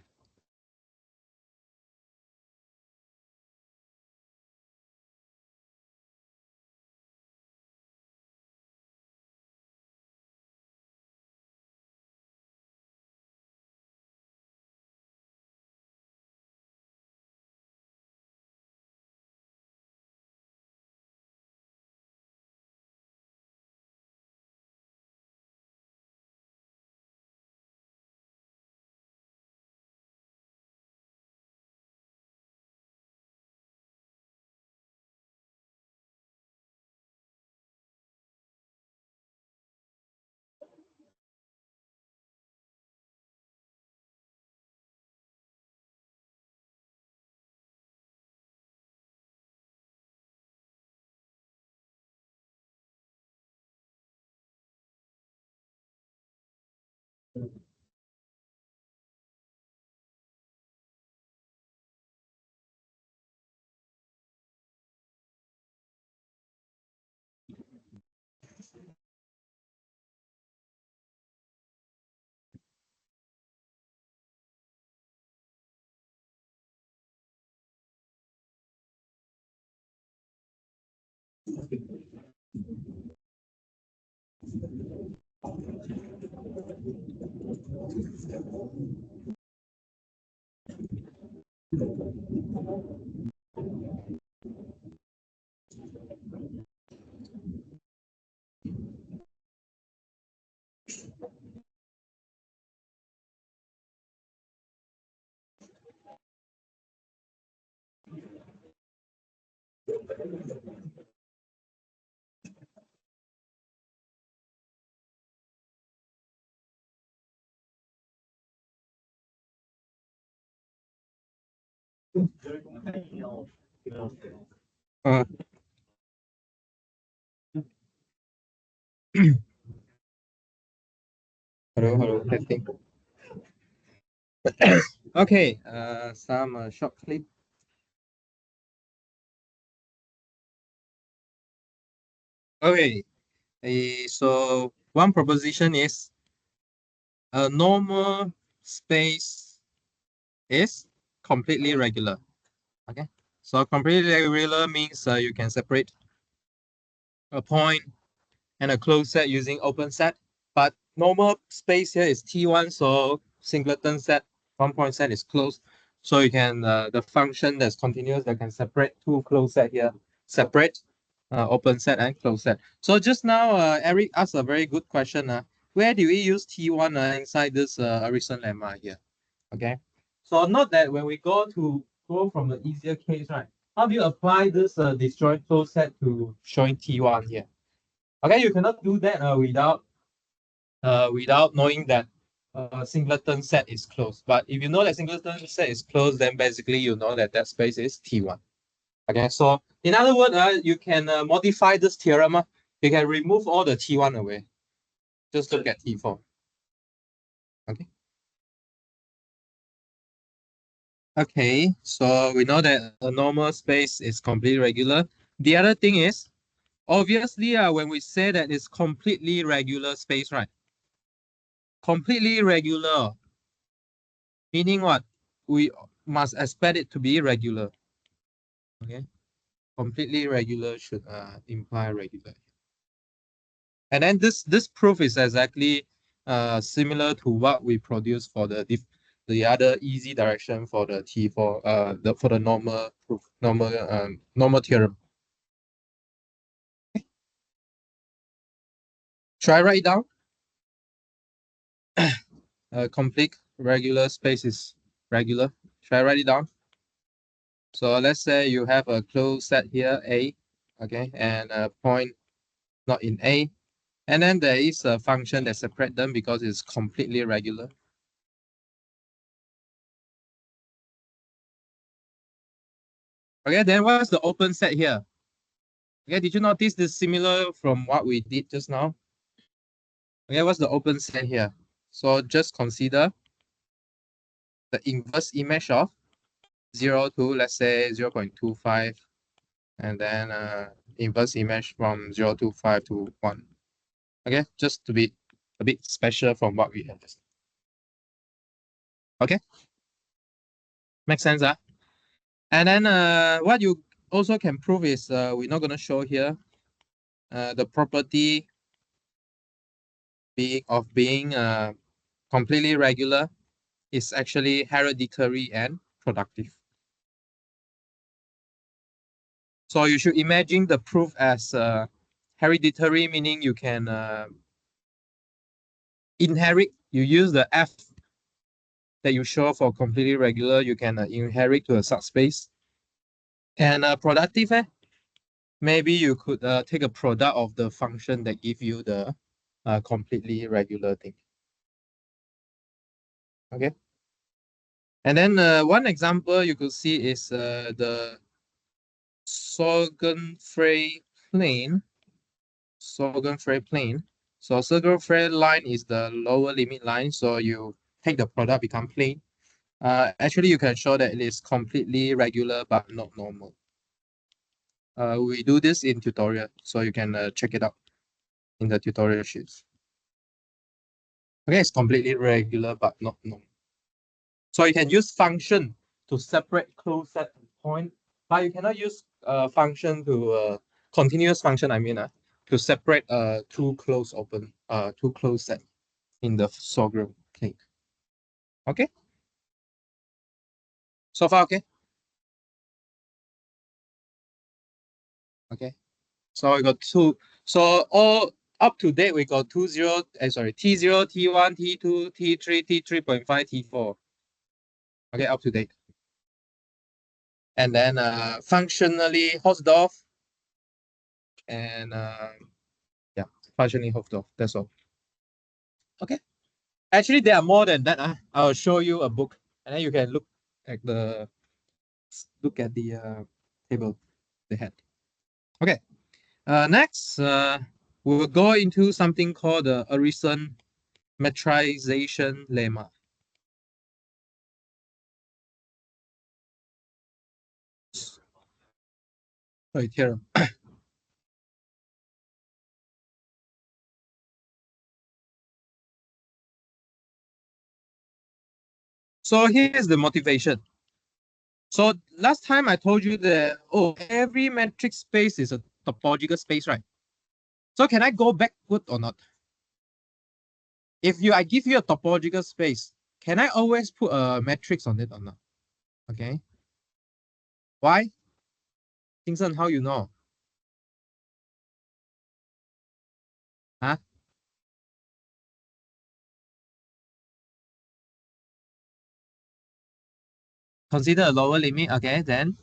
Speaker 1: 嗯，hello hello testing. Okay, some short clip. Okay, so one proposition is a normal space is completely regular. Okay, so completely regular means you can separate a point and a closed set using open set. But normal space here is T1, so singleton set, one point set is closed. So you can, the function that's continuous that can separate two closed set here, separate open set and closed set. So just now, Eric asked a very good question. Where do we use T1 inside this Urysohn lemma here? Okay. So note that when we go from the easier case, right? How do you apply this disjoint closed set to showing T1 here? Okay, you cannot do that without knowing that singleton set is closed. But if you know that singleton set is closed, then basically you know that that space is T1. Okay, so in other words, you can modify this theorem. You can remove all the T1 away. Just look at T4. Okay. Okay, so we know that a normal space is completely regular. The other thing is, obviously, when we say that it's completely regular space, right? Completely regular, meaning what? We must expect it to be regular. Okay, completely regular should imply regular. And then this proof is exactly similar to what we produce for the other easy direction for the T4 for the normal proof, normal theorem. Should I write it down? Complete regular spaces. regular. Should I write it down? So let's say you have a closed set here, A, okay, and a point not in A. And then there is a function that separates them because it's completely regular. Okay, then what's the open set here? Okay, did you notice this similar from what we did just now? Okay, what's the open set here? So just consider the inverse image of 0 to, let's say, 0.25, and then inverse image from 0 to 5 to 1. Okay, just to be a bit special from what we had just. Okay, makes sense, huh? And then what you also can prove is we're not going to show here the property being completely regular is actually hereditary and productive. So you should imagine the proof as hereditary, meaning you can inherit. You use the F that you show for completely regular, you can inherit to a subspace. And productive, maybe you could take a product of the function that give you the completely regular thing. Okay. And then one example you could see is the Sorgenfrey plane. Sorgenfrey plane. So Sorgenfrey line is the lower limit line. So you take the product, become plane. Actually, you can show that it is completely regular but not normal. We do this in tutorial, so you can check it out in the tutorial sheets. Okay, it's completely regular but not normal. So you can use function to separate closed set and point, but you cannot use function to continuous function. I mean, to separate two closed set in the Sorgen plane. Okay. So far, okay. Okay. So we got two. So all up to date, we got T0, T1, T2, T3, T3.5, T4. Okay, up to date. And then functionally Hausdorff and yeah, functionally Hausdorff. That's all. Okay. Actually, there are more than that. I'll show you a book, and then you can look at the table they had. Okay. Next, we will go into something called the Urysohn metrization lemma. Sorry, theorem. So here's the motivation. So last time I told you that, every metric space is a topological space, right? So can I go backward or not? If I give you a topological space, can I always put a matrix on it or not? Okay. Why? Kingston, how you know? Huh? Consider a lower limit. Okay, then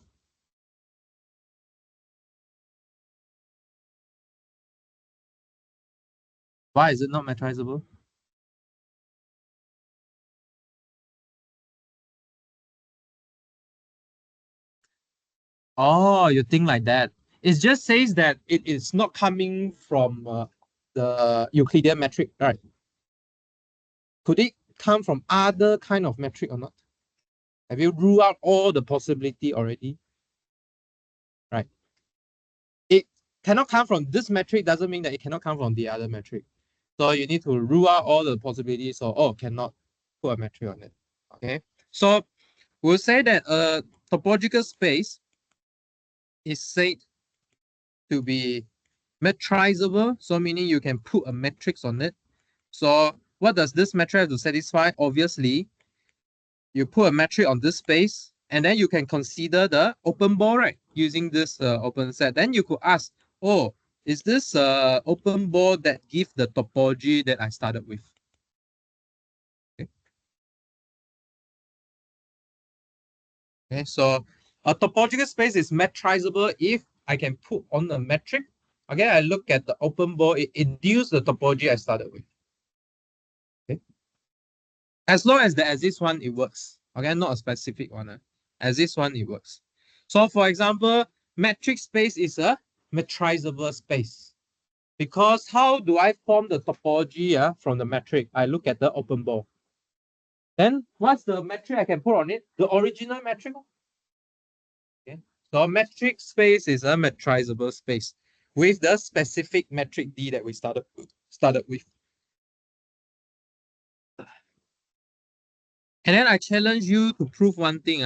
Speaker 1: why is it not metrizable? Oh, you think like that. It just says that it is not coming from the Euclidean metric, right? Could it come from other kind of metric or not? Have you ruled out all the possibility already? Right. It cannot come from this metric doesn't mean that it cannot come from the other metric. So you need to rule out all the possibilities or cannot put a metric on it. Okay. So we'll say that a topological space is said to be metrizable. So meaning you can put a matrix on it. So what does this metric have to satisfy? Obviously, you put a metric on this space, and then you can consider the open ball, right? Using this open set. Then you could ask, oh, is this open ball that give the topology that I started with? Okay. Okay, so a topological space is metrizable if I can put on a metric. Okay, I look at the open ball, it induces the topology I started with. Okay, as long as there exists one, it works. Okay, not a specific one. As this one, it works. So, for example, metric space is a metrizable space. Because how do I form the topology from the metric? I look at the open ball. Then what's the metric I can put on it? The original metric. Okay. So a metric space is a metrizable space with the specific metric D that we started with. And then I challenge you to prove one thing.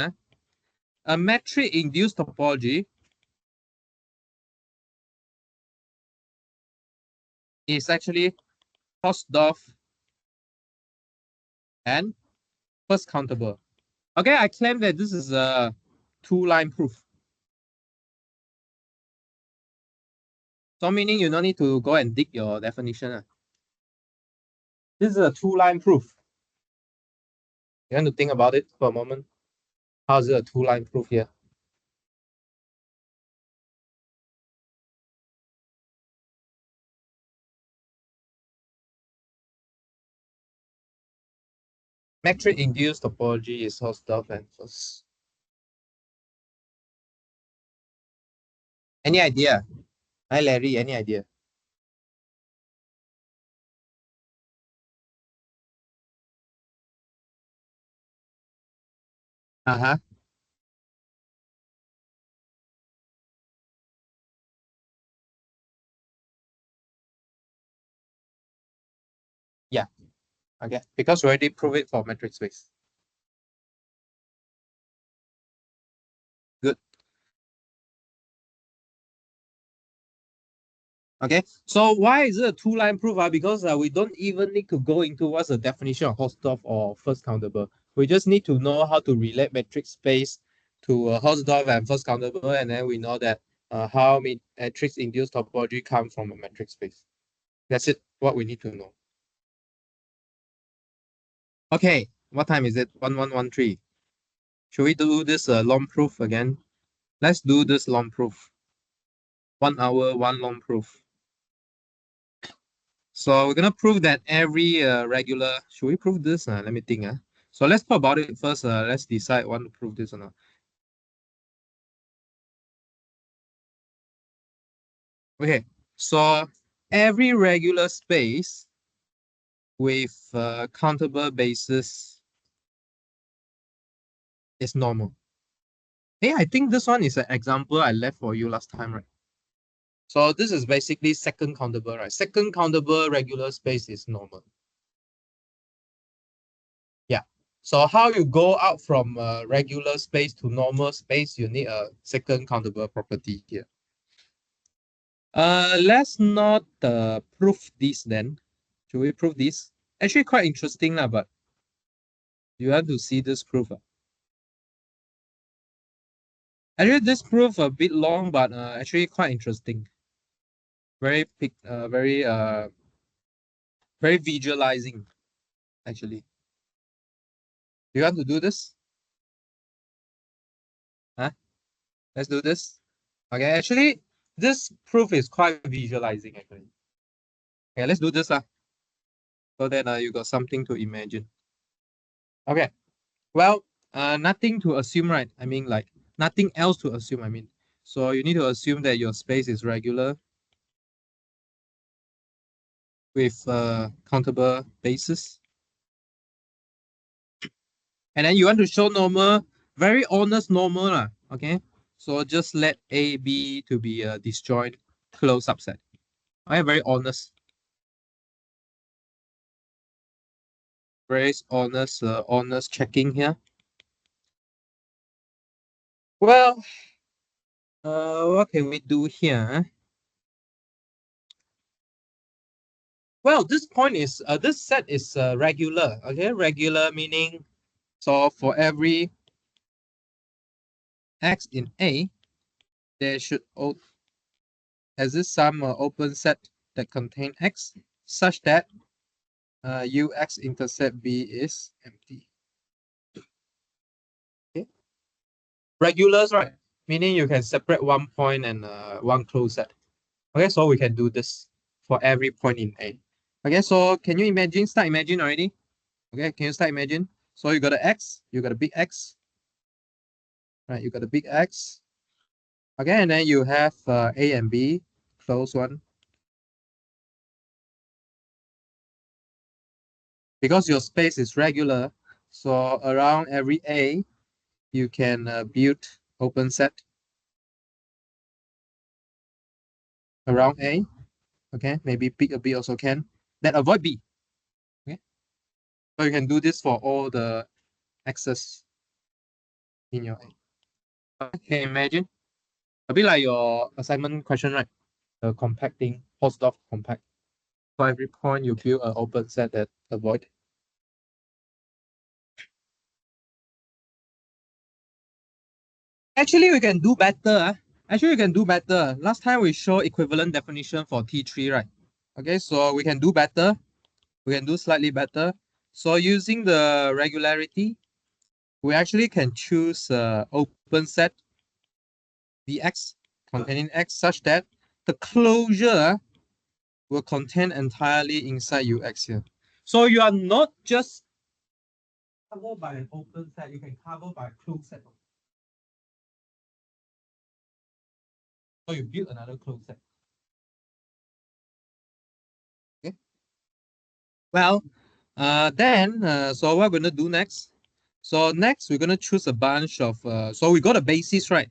Speaker 1: A metric induced topology is actually Hausdorff and first countable. Okay, I claim that this is a two-line proof. So meaning you don't need to go and dig your definition. This is a two-line proof. You want to think about it for a moment? How is it a two-line proof here? Metric induced topology is Hausdorff and first. Any idea? Hi Larry, any idea? Uh-huh. Yeah. Okay. Because we already proved it for metric space. Good. Okay. So why is it a two-line proof? Because we don't even need to go into what's the definition of Hausdorff or first countable. We just need to know how to relate metric space to Hausdorff and first countable, and then we know that how matrix induced topology come from a metric space. That's it. What we need to know. Okay. What time is it? 1113. Should we do this long proof again? Let's do this long proof. 1 hour, one long proof. So we're gonna prove that every regular. Should we prove this? Let me think. So let's talk about it first. Let's decide want to prove this or not. Okay. So every regular space with countable basis is normal. Hey, I think this one is an example I left for you last time, right? So this is basically second countable, right? Second countable regular space is normal. Yeah. So how you go out from regular space to normal space, you need a second countable property here. Let's not prove this then. Should we prove this? Actually, quite interesting lah, but you have to see this proof. Actually, this proof a bit long, but actually quite interesting. Very visualizing. Actually, you want to do this? Huh? Let's do this. Okay, actually, this proof is quite visualizing actually. Okay, let's do this so that you got something to imagine. Okay, well, nothing to assume, right? I mean, like nothing else to assume. I mean, so you need to assume that your space is regular with countable basis, and then you want to show normal, very honest normal, lah. Okay, so just let A B to be a disjoint closed subset. Okay, very honest, very honest, honest checking here. Well, what can we do here? Well, this point is this set is regular. Okay, regular meaning so for every x in A, there should exist some open set that contain x such that ux intercept B is empty. Okay. regulars, right? Meaning you can separate one point and one closed set. Okay, so we can do this for every point in A. Okay, so can you imagine, start imagine already? Okay, can you start imagine? So you got a X, you got a big X, right? You got a big X. Okay, and then you have A and B, close one. Because your space is regular, so around every A, you can build open set around A. Okay, maybe bigger B also can. Then avoid B. Okay, so you can do this for all the X's in your A. Okay, can you imagine? A bit like your assignment question, right? The compacting, Hausdorff compact. For every point, you build an open set that avoid. Actually, we can do better. Actually, we can do better. Last time we show equivalent definition for T3, right? Okay, so we can do better. We can do slightly better. So using the regularity, we actually can choose open set Vx containing X such that the closure will contain entirely inside Ux here. So you are not just covered by an open set, you can cover by a closed set. So you build another closed set. Okay. Well, so what we're gonna do next? So next we're gonna choose a bunch of so we got a basis, right?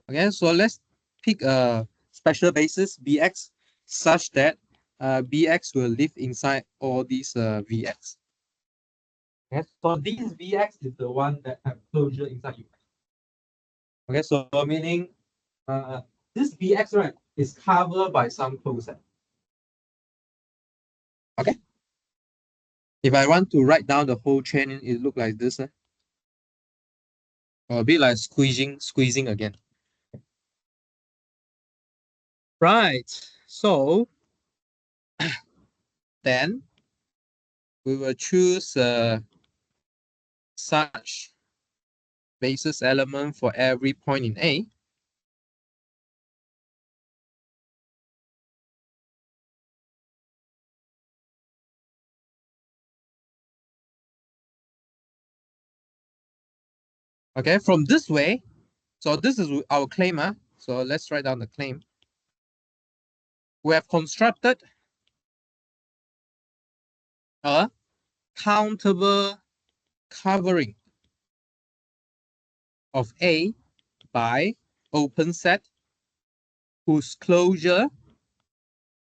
Speaker 1: Okay, so let's pick a special basis Bx such that Bx will live inside all these Vx. Okay, so this Vx is the one that have closure inside Ux. Okay, so meaning this Vx, right, is covered by some closed set. Okay. If I want to write down the whole chain, it look like this. Or a bit like squeezing again. Right. So then we will choose such basis element for every point in A. Okay, from this way, so this is our claim. So let's write down the claim. We have constructed a countable covering of A by open set whose closure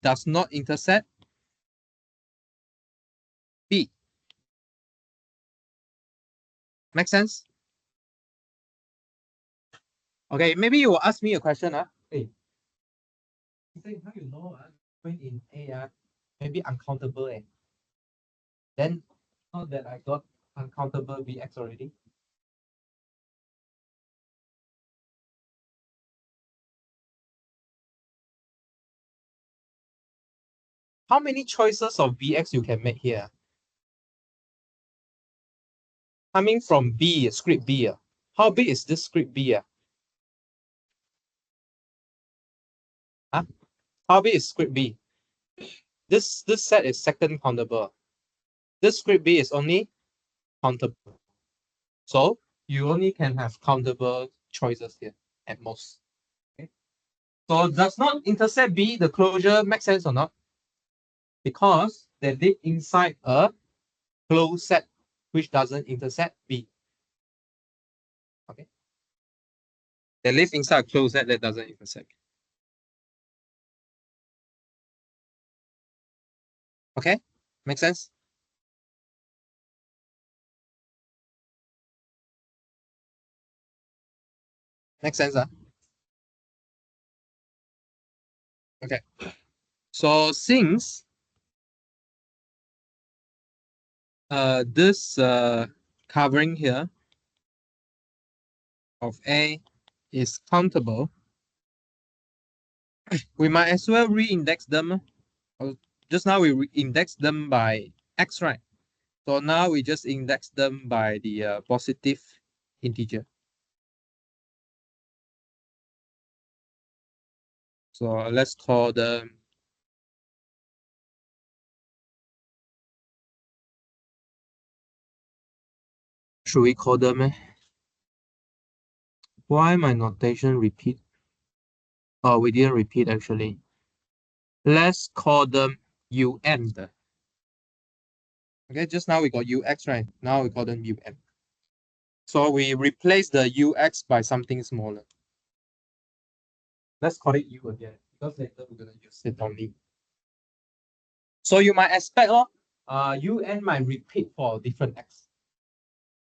Speaker 1: does not intersect B. Make sense? Okay, maybe you will ask me a question. Hey, how you know point in A maybe uncountable then not that I got uncountable Vx already. How many choices of Vx you can make here? Coming from B, script B. How big is this script B? Huh? How big is script B? This set is second countable. This script B is only countable. So you only can have countable choices here at most. Okay. So does not intersect B, the closure make sense or not? Because they live inside a closed set which doesn't intersect B. Okay. They live inside a closed set that doesn't intersect. Okay, make sense? Make sense, Okay. So since this covering here of A is countable, we might as well re-index them. Just now we re-index them by X, right? So now we just index them by the positive integer. So let's call them. Should we call them? Why my notation repeat? Oh, we didn't repeat actually. Let's call them UN. Okay, just now we got UX, right? Now we call them UN. So we replace the UX by something smaller. Let's call it U again, because later we're gonna use it only. So you might expect, UN might repeat for different X.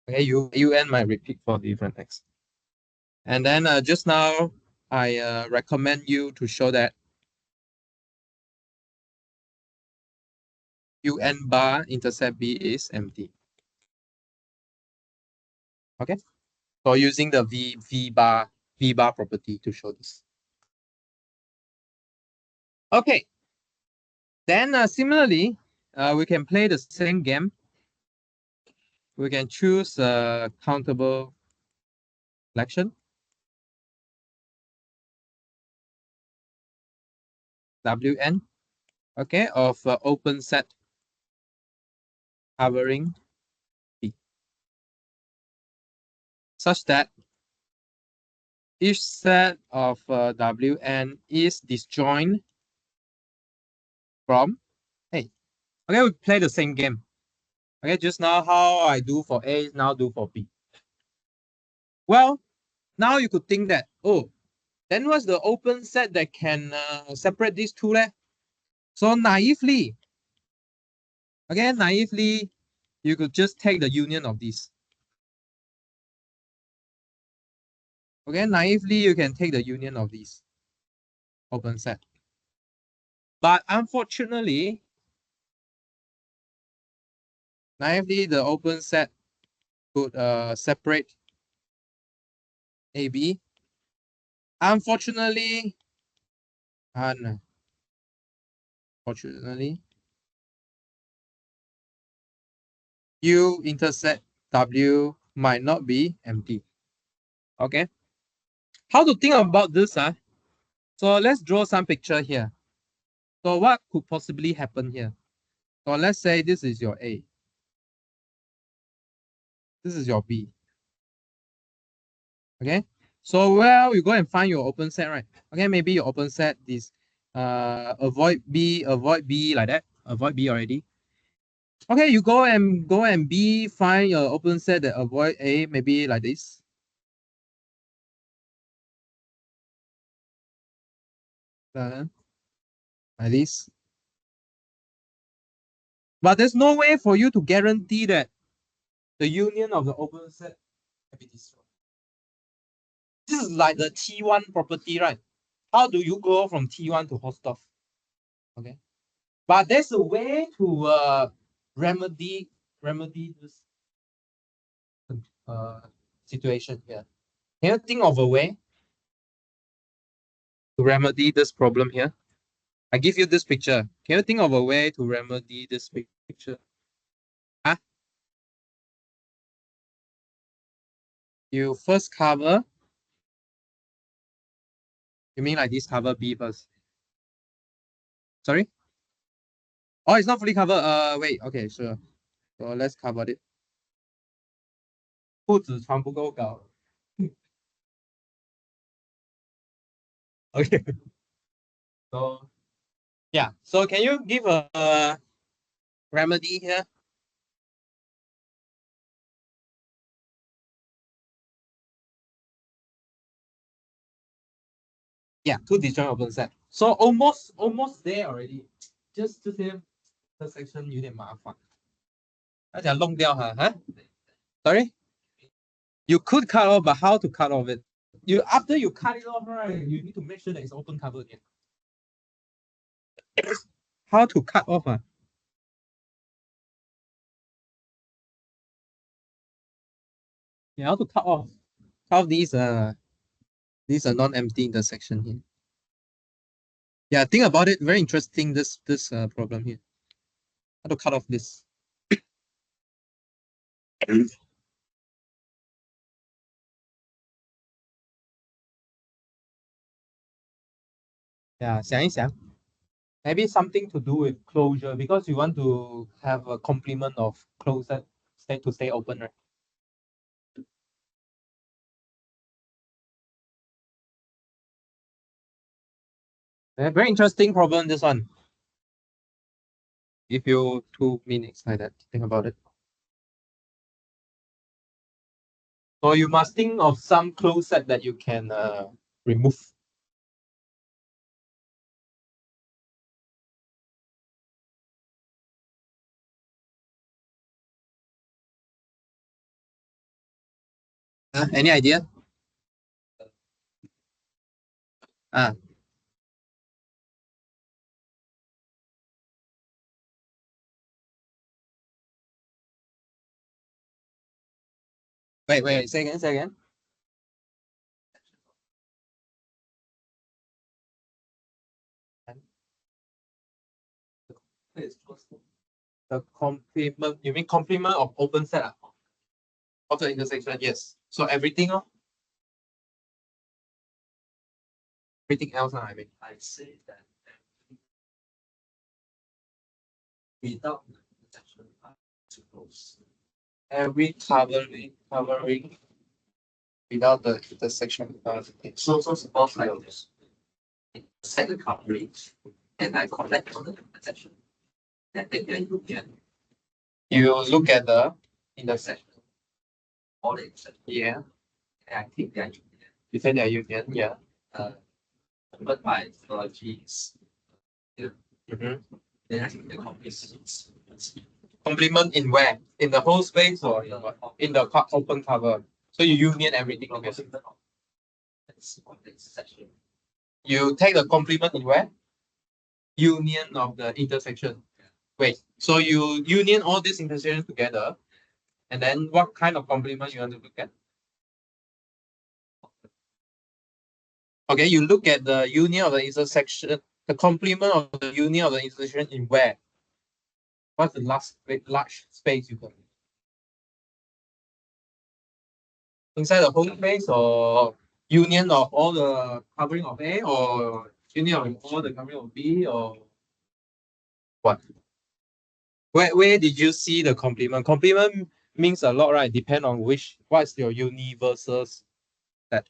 Speaker 1: Okay, UN might repeat for different X. And then just now, I recommend you to show that UN bar intercept B is empty. Okay, so using the V bar property to show this. Okay, then similarly, we can play the same game. We can choose a countable selection. WN, okay, of open set covering B, such that each set of WN is disjoint from A. Okay, we play the same game. Okay, just now how I do for A, now do for B. Well, now you could think that, oh, then what's the open set that can separate these two? So naively, again, naively, you could just take the union of these. Okay, naively, you can take the union of these open set. But unfortunately, naively, the open set could separate AB. Unfortunately, unfortunately, U intersect W might not be empty. Okay. How to think about this? So let's draw some picture here. So what could possibly happen here? So let's say this is your A. This is your B. Okay. So well, you go and find your open set, right? Okay, maybe your open set is avoid B like that. Avoid B already. Okay, you go and B, find your open set that avoid A, maybe like this. Like this. But there's no way for you to guarantee that the union of the open set can be destroyed. This is like the T1 property, right? How do you go from T1 to Hostov? Okay. But there's a way to remedy this situation here. Can you think of a way to remedy this problem here? I give you this picture. Can you think of a way to remedy this picture? Huh? You first cover. You mean like this cover B first? Sorry? Oh, it's not fully covered. Wait. Okay, sure. So let's cover it. 不止船不够高. Okay. So yeah. So can you give a remedy here? Yeah, two disjoint open set. So almost there already. Just 这些 intersection 有点麻烦。而且弄掉哈 Sorry? You could cut off, but how to cut off it? After you cut it off, right? You need to make sure that it's open cover again. How to cut off? Yeah, how to cut off? Cut off these non-empty intersection here. Yeah, think about it. Very interesting. This problem here. How to cut off this? Yeah, 想一想. Maybe something to do with closure because you want to have a complement of closed state to stay open, right? Very interesting problem, this one. Give you 2 minutes like that. Think about it. So you must think of some closed set that you can remove. Any idea? Ah, wait, say again, say again. The complement, you mean complement of open set of the intersection? Yes. So everything, everything else, I mean.
Speaker 2: I say that without the intersection are too close.
Speaker 1: Every covering without the intersection.
Speaker 2: So suppose like this. Set the coverage and I collect on the intersection. And then you can
Speaker 1: You look at the
Speaker 2: intersection. All the intersection.
Speaker 1: yeah.
Speaker 2: And I think they are union.
Speaker 1: You say they are union, yeah.
Speaker 2: But my topology is
Speaker 1: Mm-hmm.
Speaker 2: then I think the complex
Speaker 1: Complement in where? In the whole space or in what? In the open cover. So you union everything together. You take the complement in where? Union of the intersection. Wait, so you union all these intersections together, and then what kind of complement you want to look at? Okay, you look at the union of the intersection, the complement of the union of the intersection in where? What's the large space you can? Inside the whole space or union of all the covering of A or union of all the covering of B or what? Where did you see the complement? Complement means a lot, right? Depend on what's your universal set.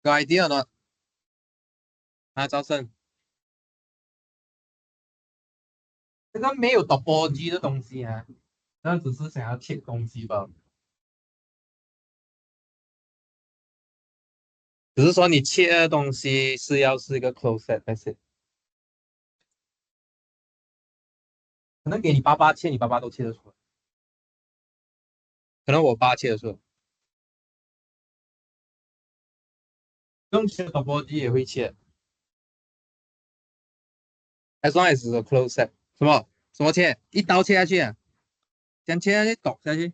Speaker 1: Got idea or not? 赵胜，这个没有 topology 的东西啊，那只是想要切东西吧。只是说你切的东西是一个 close set，但是可能给你爸爸切，你爸爸都切得出来。可能我爸切得出来，不用切 topology 也会切，as long as it's a close set。什么切？一刀切下去啊？这样切下去，剁下去，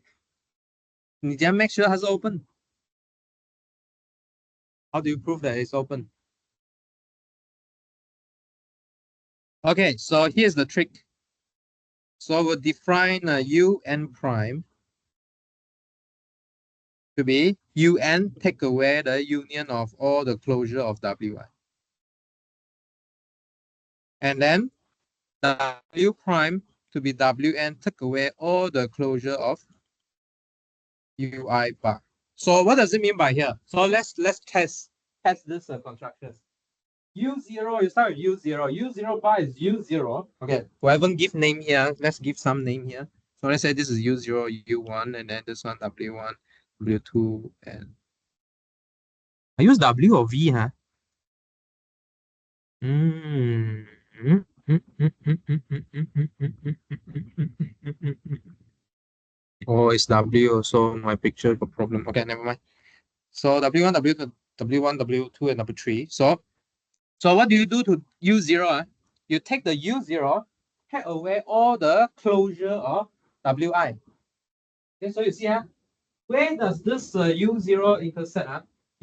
Speaker 1: 你这样 make sure 它是 open。How do you prove that it's open? Okay, so here's the trick. So we'll define UN prime to be UN take away the union of all the closure of WI. And then W prime to be WN take away all the closure of UI bar. So what does it mean by here? So let's test this construction. U0, you start with U0. U0 bar is U0. Okay, we haven't give name here. Let's give some name here. So let's say this is U0, U1, and then this one W1, W2, and I use W or V, huh? Oh, it's W, so my picture got problem. Okay, never mind. So W1, W2, W1, W2, and W3. So what do you do to U0? You take the U0, take away all the closure of WI. Okay, so you see, Where does this U0 intersect?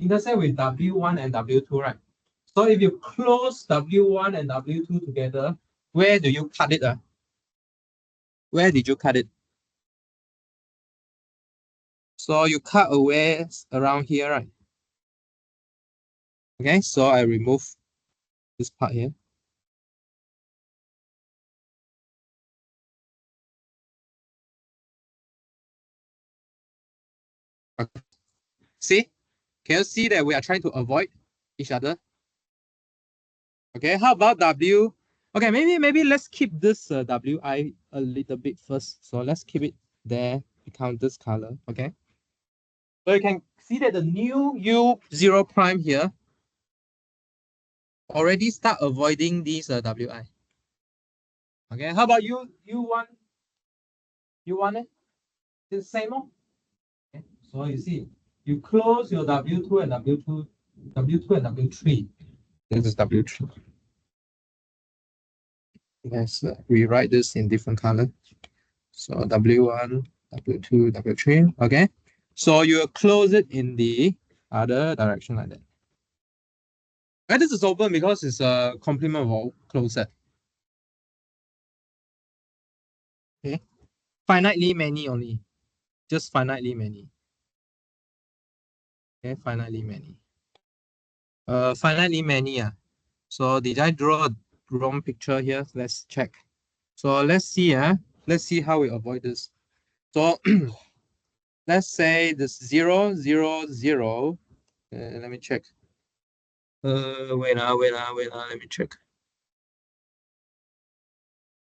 Speaker 1: Intersect with W1 and W2, right? So if you close W1 and W2 together, where do you cut it? Where did you cut it? So you cut away around here, right? Okay, so I remove this part here. Okay. See? Can you see that we are trying to avoid each other? Okay, how about W? Okay, maybe let's keep this WI a little bit first. So let's keep it there, become this color, okay? So you can see that the new U0 prime here already start avoiding these WI. Okay, how about U1? U1 it? It's the same. Okay. So you see, you close your W2 and W2, W2 and W3. This is W3. Let's rewrite this in different color. So W1, W2, W3. Okay. So you close it in the other direction like that. And this is open because it's a complement of all closed set. Okay. Finitely many only. Just finitely many. Okay, finitely many. Finitely many. So did I draw a wrong picture here? Let's check. So let's see. Let's see how we avoid this. So let's say this 0, 0, 0. Let me check. Wait, let me check.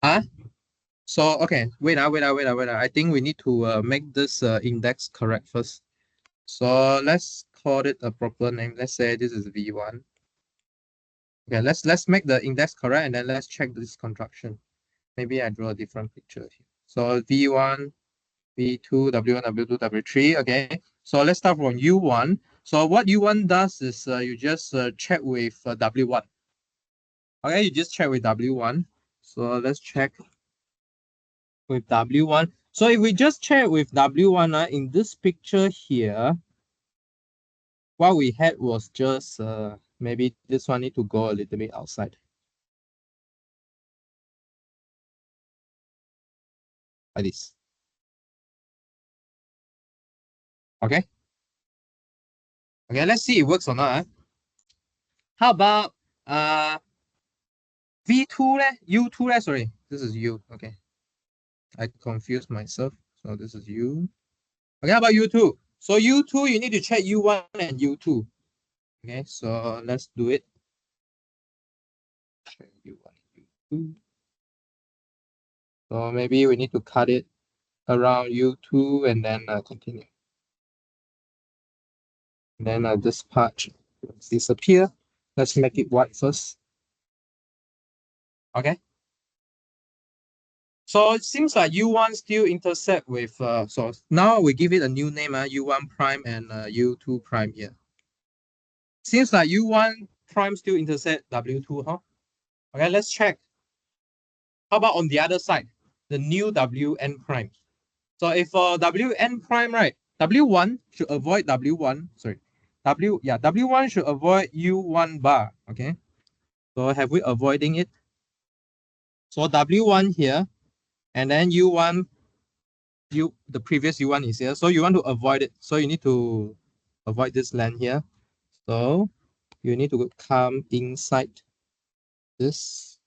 Speaker 1: Huh? So okay, wait. I think we need to make this index correct first. So let's call it a proper name. Let's say this is V1. Okay, let's make the index correct and then let's check this construction. Maybe I draw a different picture here. So V1, V2, W1, W2, W3. Okay, so let's start from U1. So what U1 does is you just check with W1. Okay, you just check with W1. So let's check with W1. So if we just check with W1 in this picture here, what we had was just maybe this one need to go a little bit outside. Like this. Okay. Okay, let's see if it works or not. How about V2 U2 sorry. This is U. Okay. I confused myself. So this is U. Okay, how about U2? So U2, you need to check U1 and U2. Okay, so let's do it. Check U1 U2. So maybe we need to cut it around U2 and then continue. And then this part disappear. Let's make it white first. Okay. So it seems like U1 still intersect with, so now we give it a new name, U1 prime and U2 prime here. Seems like U1 prime still intersect W2, huh? Okay, let's check. How about on the other side, the new Wn prime? So if Wn prime, right, W1 should avoid W1, sorry, W1 should avoid U1 bar, okay? So have we avoiding it? So W1 here, and then U1, the previous U1 is here. So you want to avoid it. So you need to avoid this land here. So you need to come inside this.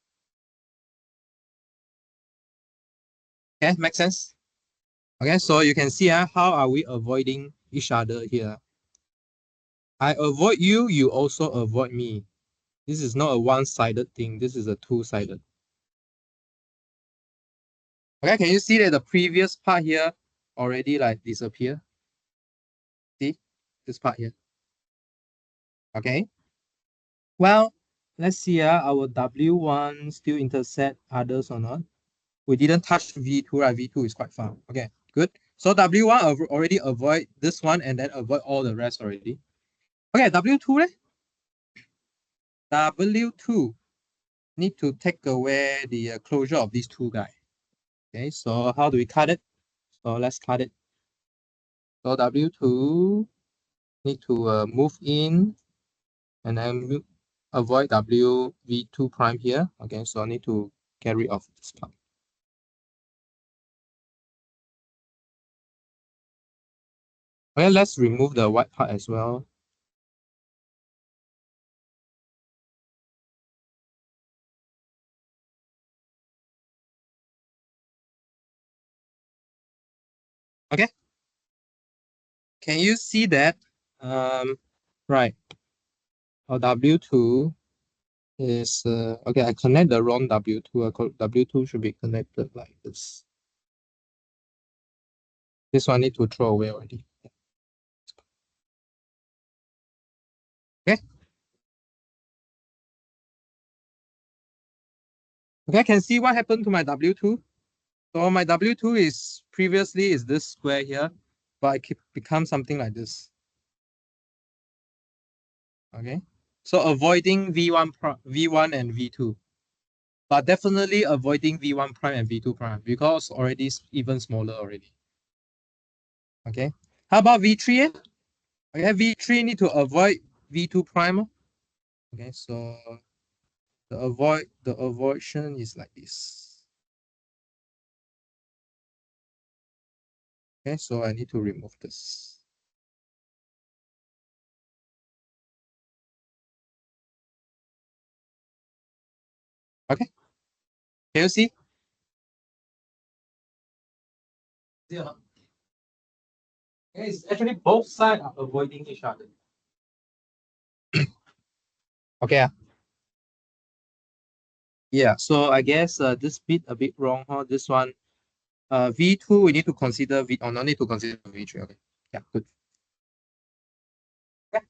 Speaker 1: Okay, make sense? Okay, so you can see how are we avoiding each other here. I avoid you, you also avoid me. This is not a one-sided thing. This is a two-sided. Okay, can you see that the previous part here already like disappear? See this part here. Okay. Well, let's see our W1 still intersect others or not. We didn't touch V2, right? V2 is quite far. Okay, good. So W1 already avoid this one and then avoid all the rest already. Okay, W2 W2 need to take away the closure of these two guys. Okay, so how do we cut it? So let's cut it. So W2 need to move in and then avoid W V2 prime here. Okay, so I need to carry off this part. Okay, let's remove the white part as well. Okay, can you see that? Right. Our W2 is okay. I connect the wrong W2. W2 should be connected like this. This one need to throw away already. Okay. Okay, I can see what happened to my W2. So my W2 is previously is this square here, but it become something like this. Okay. So avoiding V1 and V2, but definitely avoiding V1 prime and V2 prime because already even smaller already. Okay. How about V3? Okay, V3 need to avoid V2 prime. Okay, so the avoidance is like this. Okay, so I need to remove this. Okay, can you see? Yeah. Okay, it's actually both sides are avoiding each other. Okay. Yeah, so I guess this bit a bit wrong, huh? This one, V2 we need to consider V, or no need to consider V3. Okay, yeah, good. Okay,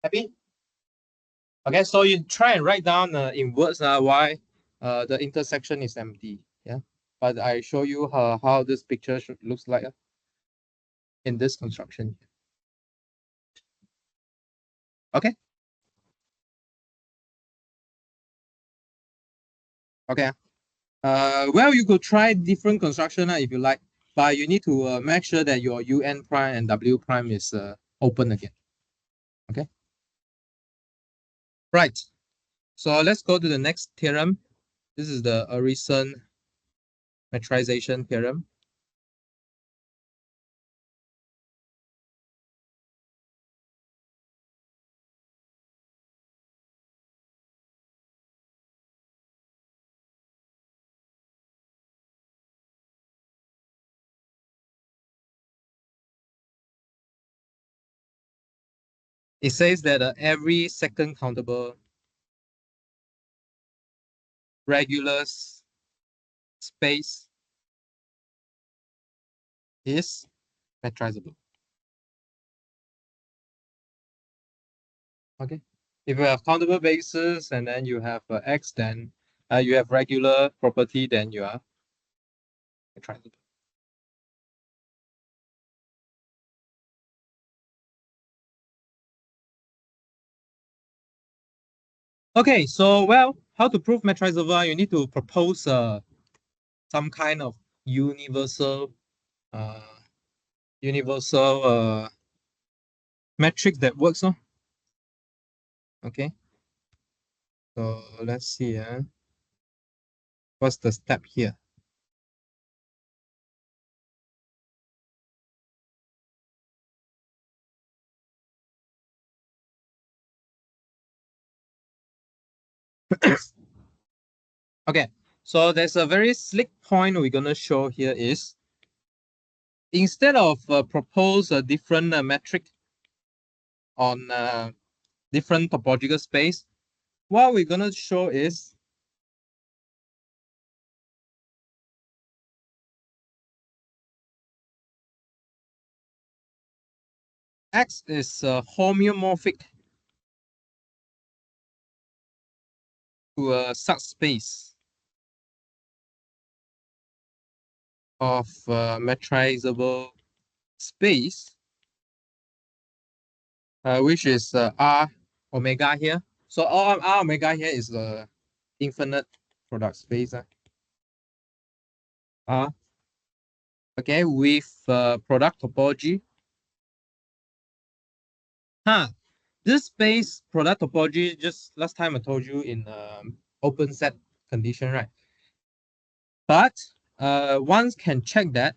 Speaker 1: happy? Okay, so you try and write down in words why the intersection is empty. Yeah, but I show you how this picture looks like in this construction. Okay. Okay. Well, you could try different construction if you like, but you need to make sure that your UN prime and W prime is open again. Okay. Right. So let's go to the next theorem. This is the Urysohn metrization theorem. It says that every second countable regular space is metrizable. Okay. If you have countable bases and then you have X, then you have regular property, then you are metrizable. Okay, so well, how to prove metrizable? You need to propose some kind of universal uh, universal metric that works. Okay, so let's see. What's the step here? Okay, so there's a very slick point we're gonna show here is instead of propose a different metric on different topological space, what we're gonna show is X is homeomorphic to a subspace of metrizable space, which is R omega here. So R omega here is the infinite product space. Okay, with product topology This space product topology, just last time I told you in open set condition, right? But once can check that,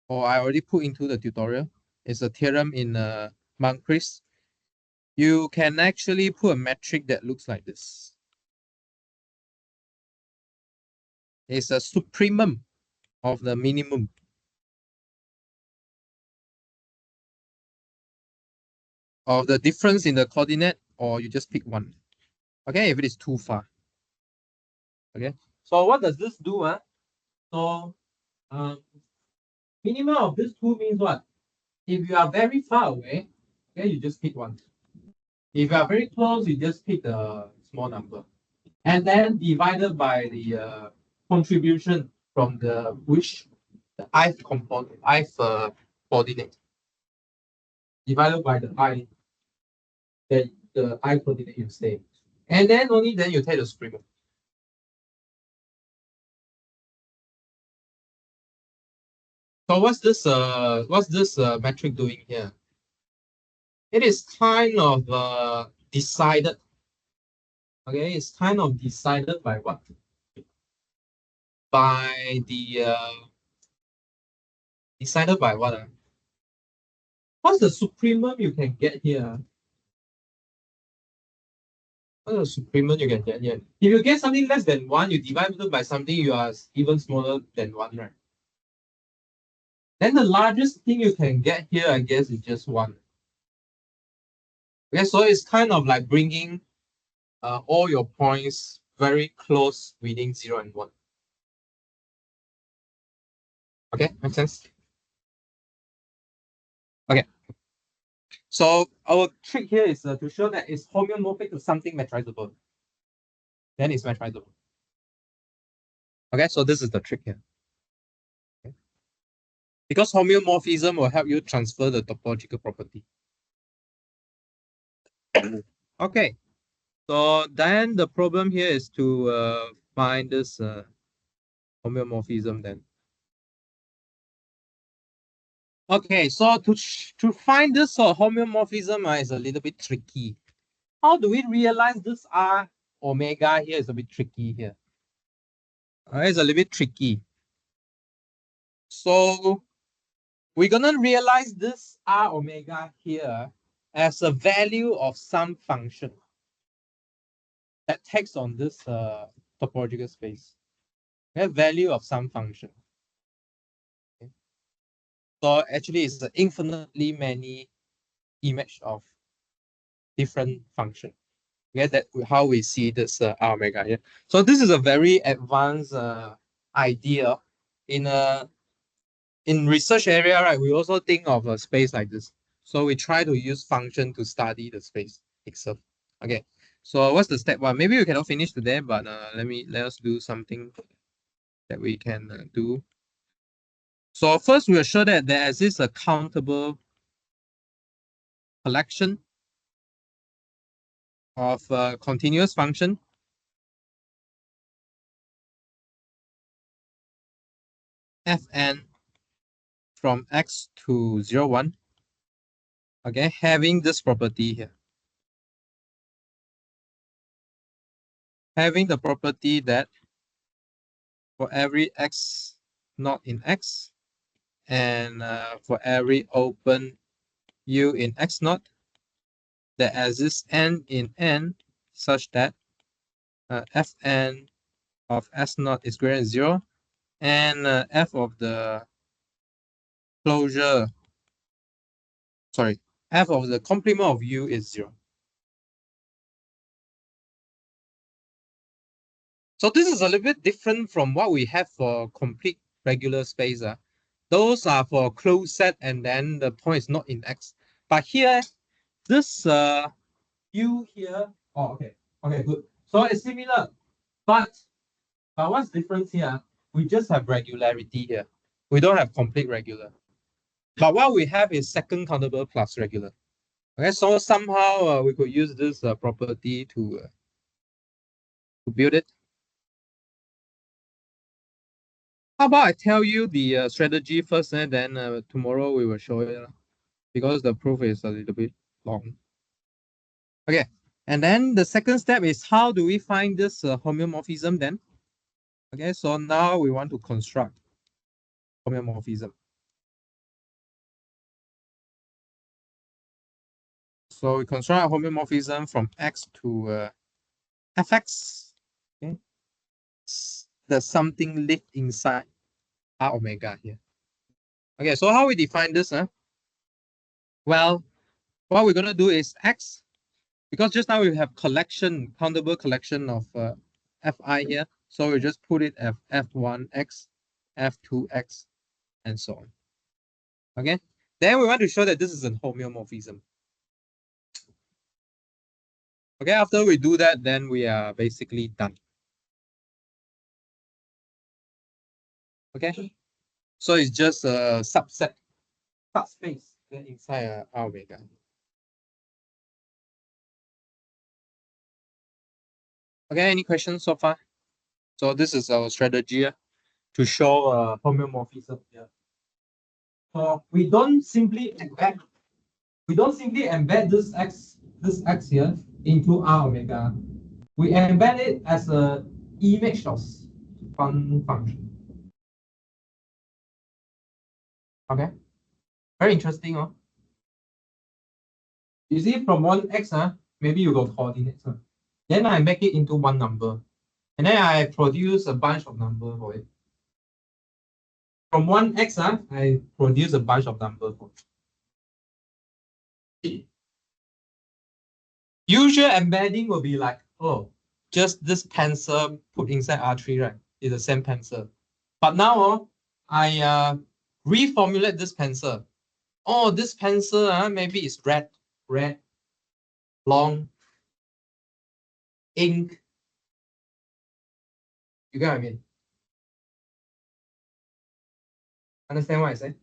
Speaker 1: or I already put into the tutorial. It's a theorem in Moncrief. You can actually put a metric that looks like this. It's a supremum of the minimum of the difference in the coordinate, or you just pick one. Okay, if it is too far. Okay, so what does this do? So minimum of this two means what? If you are very far away, okay, you just pick one. If you are very close, you just pick the small number. And then divided by the contribution from the which the ith component, ith coordinate, divided by the I coordinate you stay. And then only then you take the supremum. So what's this metric doing here? It is kind of decided. Okay, it's kind of decided by what? By the decided by what? What's the supremum you can get here? What's the supremum you can get here? If you get something less than one, you divide it by something you are even smaller than one, right? Then the largest thing you can get here, I guess, is just one. Okay, so it's kind of like bringing all your points very close within 0 and 1. Okay, make sense? Okay. So our trick here is to show that it's homeomorphic to something metrizable. Then it's metrizable. Okay, so this is the trick here. Okay. Because homeomorphism will help you transfer the topological property. Okay, so then the problem here is to find this homeomorphism then. Okay, so to find this homeomorphism is a little bit tricky. How do we realize this R omega here is a bit tricky here? It's a little bit tricky. So we're gonna realize this R omega here as a value of some function that takes on this topological space. A value of some function. Okay. So actually it's infinitely many image of different function. Okay, that how we see this R omega here. So this is a very advanced idea in a in research area, right? We also think of a space like this. So we try to use function to study the space itself. Okay. So what's the step one? Maybe we cannot finish today, but let us do something that we can do. So first, we are sure that there exists a countable collection of continuous function Fn from x to 0, 1. Okay, having this property here. Having the property that for every x not in x, and for every open u in x naught, there exists n in n such that fn of s naught is greater than 0, and f of the closure, sorry, f of the complement of u is 0. So this is a little bit different from what we have for complete regular space. Those are for closed set, and then the point is not in x. But here, this u here, oh, okay, good. So it's similar, but what's difference here? We just have regularity here. We don't have complete regular. But what we have is second countable plus regular. Okay, so somehow we could use this property to build it. How about I tell you the strategy first, and then tomorrow we will show it. because the proof is a little bit long. Okay, and then the second step is how do we find this homeomorphism then? Okay, so now we want to construct homeomorphism. So we construct a homeomorphism from X to Fx. Okay, there's something lived inside R omega here. Okay, so how we define this? Well, what we're gonna do is X, because just now we have countable collection of Fi here. So we just put it as F1x, F2x, and so on. Okay, then we want to show that this is a homeomorphism. Okay, after we do that, then we are basically done. Okay, so it's just a subset, subspace inside R omega. Okay, any questions so far? So this is our strategy to show homeomorphism here. So we don't simply embed this x here into R omega. We embed it as a image of one function. Okay, very interesting, huh? You see, from one x, maybe you got coordinates. Then I make it into one number, and then I produce a bunch of numbers for it. From one x, I produce a bunch of numbers for it. Usual embedding will be like, oh, just this tensor put inside R3, right? It's the same tensor. But now I reformulate this tensor. Oh, this tensor maybe it's red, long, ink. You get what I mean? Understand what I say?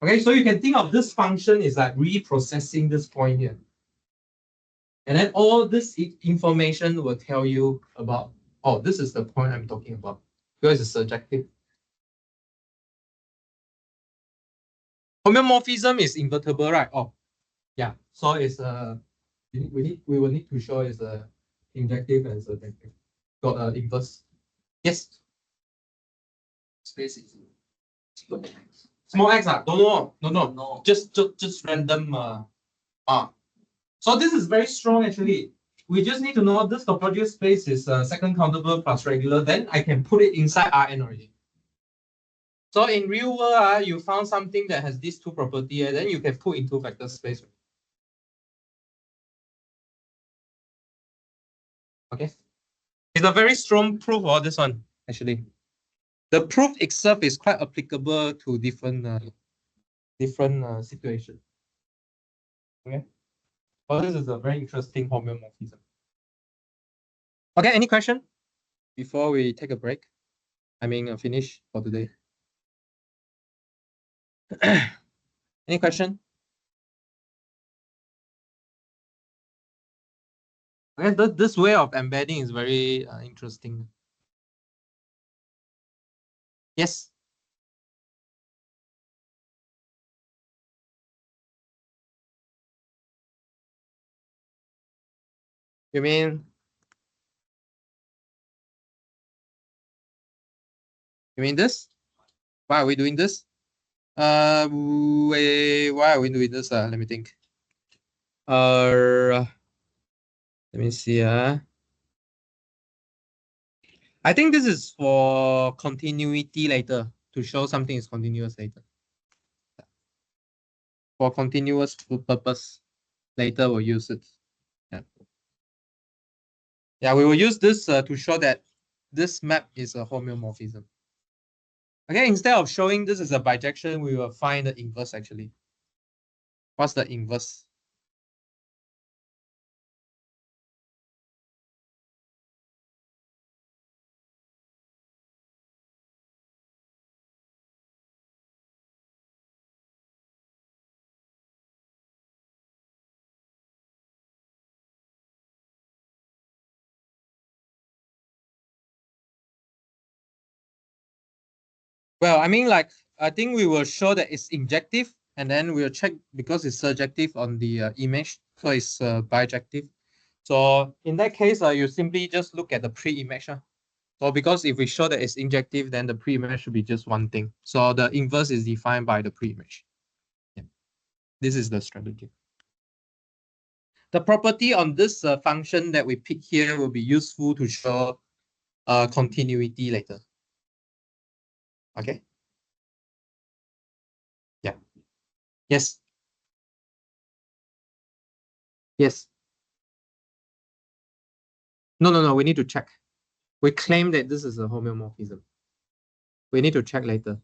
Speaker 1: Okay, so you can think of this function is like reprocessing this point here. And then all this information will tell you about, oh, this is the point I'm talking about, because it's surjective. Homeomorphism is invertible, right? Oh, yeah. So it's we will need to show it's a injective and surjective. Got an inverse. Yes.
Speaker 2: Space is
Speaker 1: Small x don't know. No. Just random So this is very strong actually. We just need to know this topology space is second countable plus regular. Then I can put it inside Rn already. So in real world, you found something that has these two properties, then you can put into vector space. Okay. It's a very strong proof of this one, actually. The proof itself is quite applicable to different situations. Okay. Well, this is a very interesting homeomorphism. Okay, any question before we take a break? I mean, finish for today. Any question? Okay, this way of embedding is very interesting. Yes. You mean this? Why are we doing this? Why are we doing this? Let me think. Let me see. I think this is for continuity later, to show something is continuous later. For continuous purpose, later we'll use it. Yeah, we will use this to show that this map is a homeomorphism. Okay, instead of showing this as a bijection, we will find the inverse actually. What's the inverse? Well, I mean, like, I think we will show that it's injective and then we'll check because it's surjective on the image, so it's bijective. So in that case, you simply just look at the pre-image. So because if we show that it's injective, then the pre-image should be just one thing. So the inverse is defined by the pre-image. Yeah. This is the strategy. The property on this function that we pick here will be useful to show continuity later. Okay. Yeah. Yes. Yes. No. We need to check. We claim that this is a homeomorphism. We need to check later.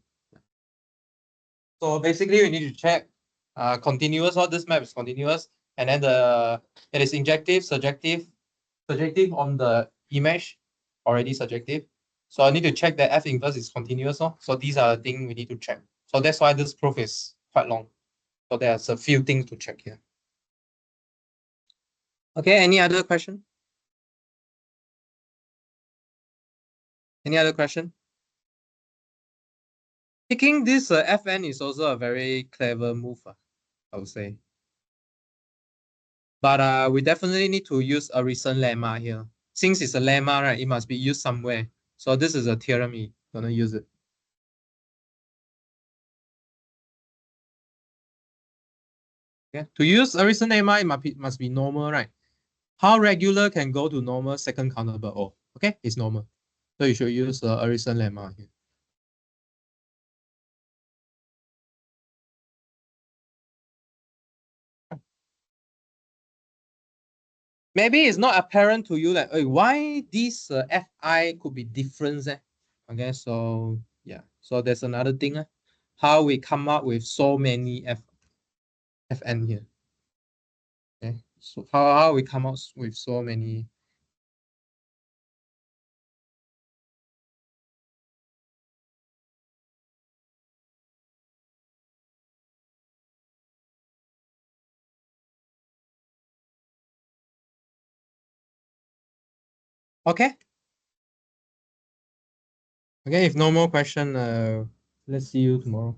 Speaker 1: So basically, we need to check continuous. All this map is continuous, and then it is injective, surjective on the image, already surjective. So I need to check that F inverse is continuous. So these are the things we need to check. So that's why this proof is quite long. So there's a few things to check here. Okay, any other question? Any other question? Picking this Fn is also a very clever move, I would say. But we definitely need to use a recent lemma here. Since it's a lemma, right, it must be used somewhere. So this is a theorem, we're gonna use it. Okay. To use a recent lemma, it must be normal, right? How regular can go to normal second countable O? Okay, it's normal. So you should use a recent lemma here. Maybe it's not apparent to you that why this Fi could be different. Okay, so yeah, so there's another thing. How we come up with so many Fn here. Okay, so how we come up with so many. Okay. Okay, if no more question, let's see you tomorrow.